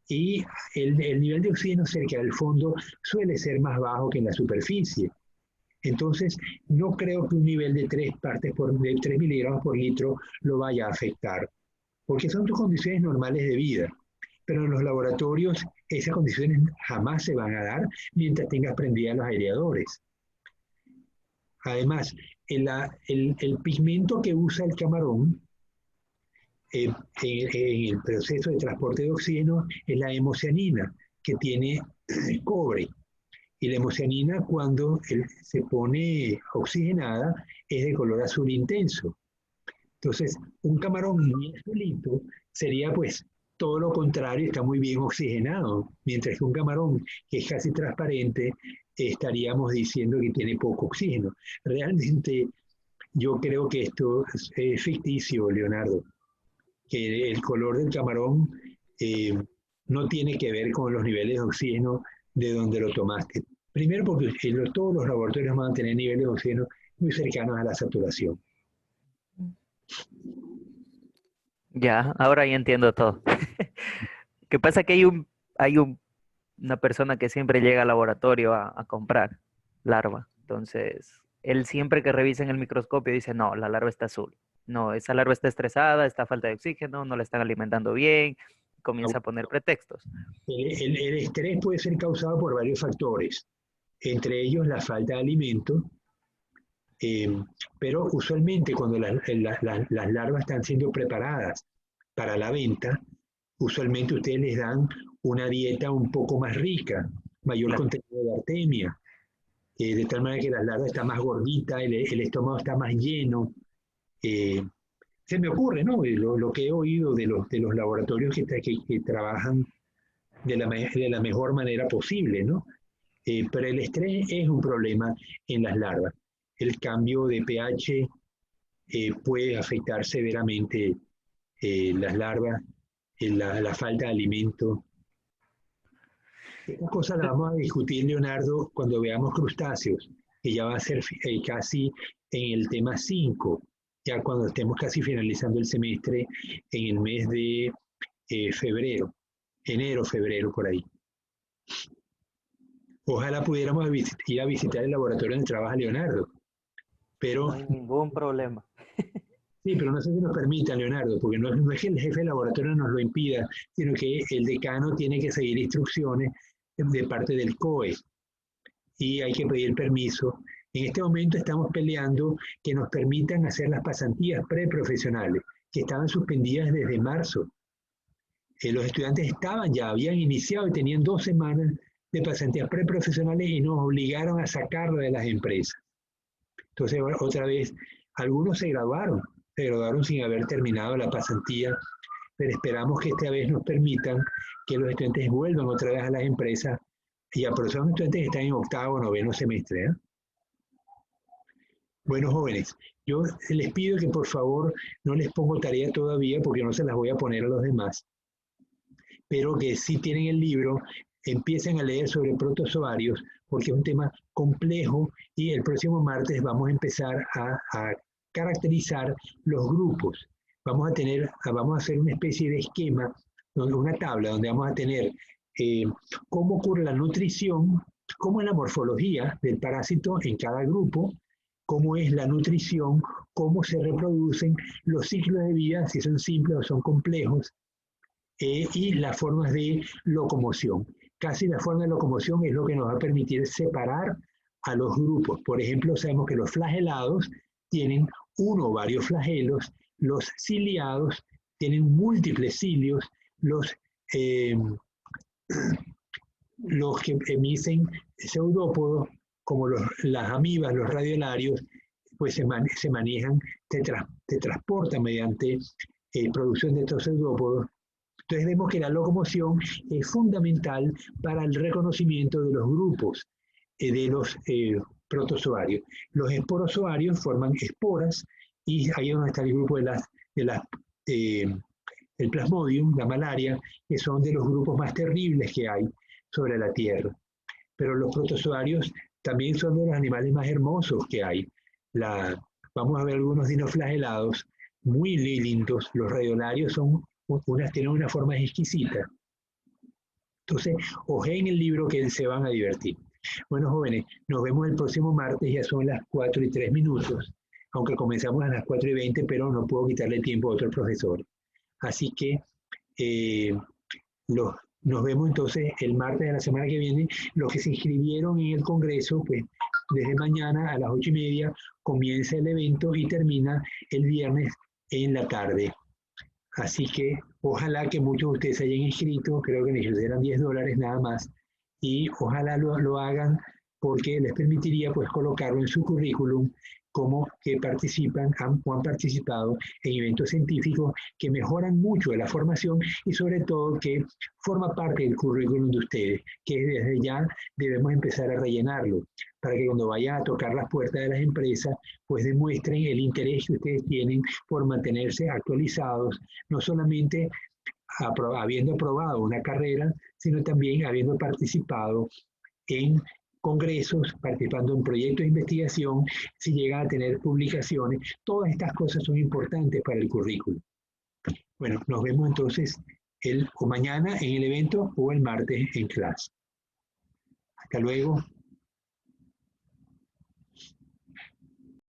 Y el nivel de oxígeno cerca del fondo suele ser más bajo que en la superficie. Entonces, no creo que un nivel de 3 miligramos por litro lo vaya a afectar, porque son tus condiciones normales de vida. Pero en los laboratorios esas condiciones jamás se van a dar mientras tengas prendidas los aireadores. Además, el pigmento que usa el camarón en el proceso de transporte de oxígeno es la hemocianina, que tiene cobre. Y la hemocianina, cuando se pone oxigenada, es de color azul intenso. Entonces, un camarón muy azulito sería pues todo lo contrario, está muy bien oxigenado, mientras que un camarón que es casi transparente, estaríamos diciendo que tiene poco oxígeno. Realmente, yo creo que esto es ficticio, Leonardo, que el color del camarón no tiene que ver con los niveles de oxígeno de donde lo tomaste. Primero porque todos los laboratorios van a tener niveles de oxígeno muy cercanos a la saturación. Ya, ahora ya entiendo todo. ¿Qué pasa? Que hay una persona que siempre llega al laboratorio a comprar larva. Entonces, él siempre que revisa en el microscopio dice, no, la larva está azul. No, esa larva está estresada, está a falta de oxígeno, no la están alimentando bien. Comienza a poner pretextos. El estrés puede ser causado por varios factores, entre ellos la falta de alimento, pero usualmente cuando las larvas están siendo preparadas para la venta, usualmente ustedes les dan una dieta un poco más rica, mayor contenido de artemia, de tal manera que la larva está más gordita, el estómago está más lleno. Se me ocurre, ¿no? Lo que he oído de los laboratorios que trabajan de la mejor manera posible, ¿no? Pero el estrés es un problema en las larvas. El cambio de pH puede afectar severamente las larvas, la falta de alimento. Esta cosa la vamos a discutir, Leonardo, cuando veamos crustáceos, que ya va a ser casi en el tema 5, ya cuando estemos casi finalizando el semestre en el mes de febrero, enero, febrero, por ahí. Ojalá pudiéramos ir a visitar el laboratorio donde trabaja Leonardo. Pero, no hay ningún problema. Sí, pero no sé si nos permitan, Leonardo, porque no es que el jefe de laboratorio nos lo impida, sino que el decano tiene que seguir instrucciones de parte del COE y hay que pedir permiso. En este momento estamos peleando que nos permitan hacer las pasantías preprofesionales, que estaban suspendidas desde marzo. Los estudiantes habían iniciado y tenían 2 semanas de pasantías preprofesionales y nos obligaron a sacarlo de las empresas. Entonces, otra vez, algunos se graduaron sin haber terminado la pasantía, pero esperamos que esta vez nos permitan que los estudiantes vuelvan otra vez a las empresas Ya, pero son estudiantes que están en octavo o noveno semestre, ¿eh? Bueno, jóvenes, yo les pido que por favor no les pongo tarea todavía porque no se las voy a poner a los demás, pero que si tienen el libro, empiecen a leer sobre protozoarios porque es un tema complejo y el próximo martes vamos a empezar a caracterizar los grupos. Vamos a hacer una especie de esquema, una tabla donde vamos a tener cómo ocurre la nutrición, cómo es la morfología del parásito en cada grupo, cómo es la nutrición, cómo se reproducen, los ciclos de vida, si son simples o son complejos, y las formas de locomoción. Casi la forma de locomoción es lo que nos va a permitir separar a los grupos. Por ejemplo, sabemos que los flagelados tienen uno o varios flagelos, los ciliados tienen múltiples cilios, los que emiten pseudópodos, como las amibas, los radiolarios, pues se manejan, se transportan mediante producción de estos pseudópodos. Entonces vemos que la locomoción es fundamental para el reconocimiento de los grupos de los protozoarios. Los esporozoarios forman esporas y ahí es donde está el grupo el plasmodium, la malaria, que son de los grupos más terribles que hay sobre la Tierra. Pero los protozoarios también son de los animales más hermosos que hay. Vamos a ver algunos dinoflagelados muy lindos. Los radiolarios tienen una forma exquisita. Entonces, ojeen el libro que se van a divertir. Bueno, jóvenes, nos vemos el próximo martes, ya son las 4:03, aunque comenzamos a las 4:20, pero no puedo quitarle tiempo a otro profesor. Así que nos vemos entonces el martes de la semana que viene. Los que se inscribieron en el congreso, pues desde mañana a las 8:30 comienza el evento y termina el viernes en la tarde. Así que ojalá que muchos de ustedes se hayan inscrito, creo que necesitarán $10 nada más, y ojalá lo hagan porque les permitiría pues colocarlo en su currículum como que participan o han participado en eventos científicos que mejoran mucho de la formación y sobre todo que forma parte del currículum de ustedes, que desde ya debemos empezar a rellenarlo, para que cuando vayan a tocar las puertas de las empresas, pues demuestren el interés que ustedes tienen por mantenerse actualizados, no solamente habiendo aprobado una carrera, sino también habiendo participado en congresos, participando en proyectos de investigación, si llegan a tener publicaciones. Todas estas cosas son importantes para el currículum. Bueno, nos vemos entonces o mañana en el evento o el martes en clase. Hasta luego.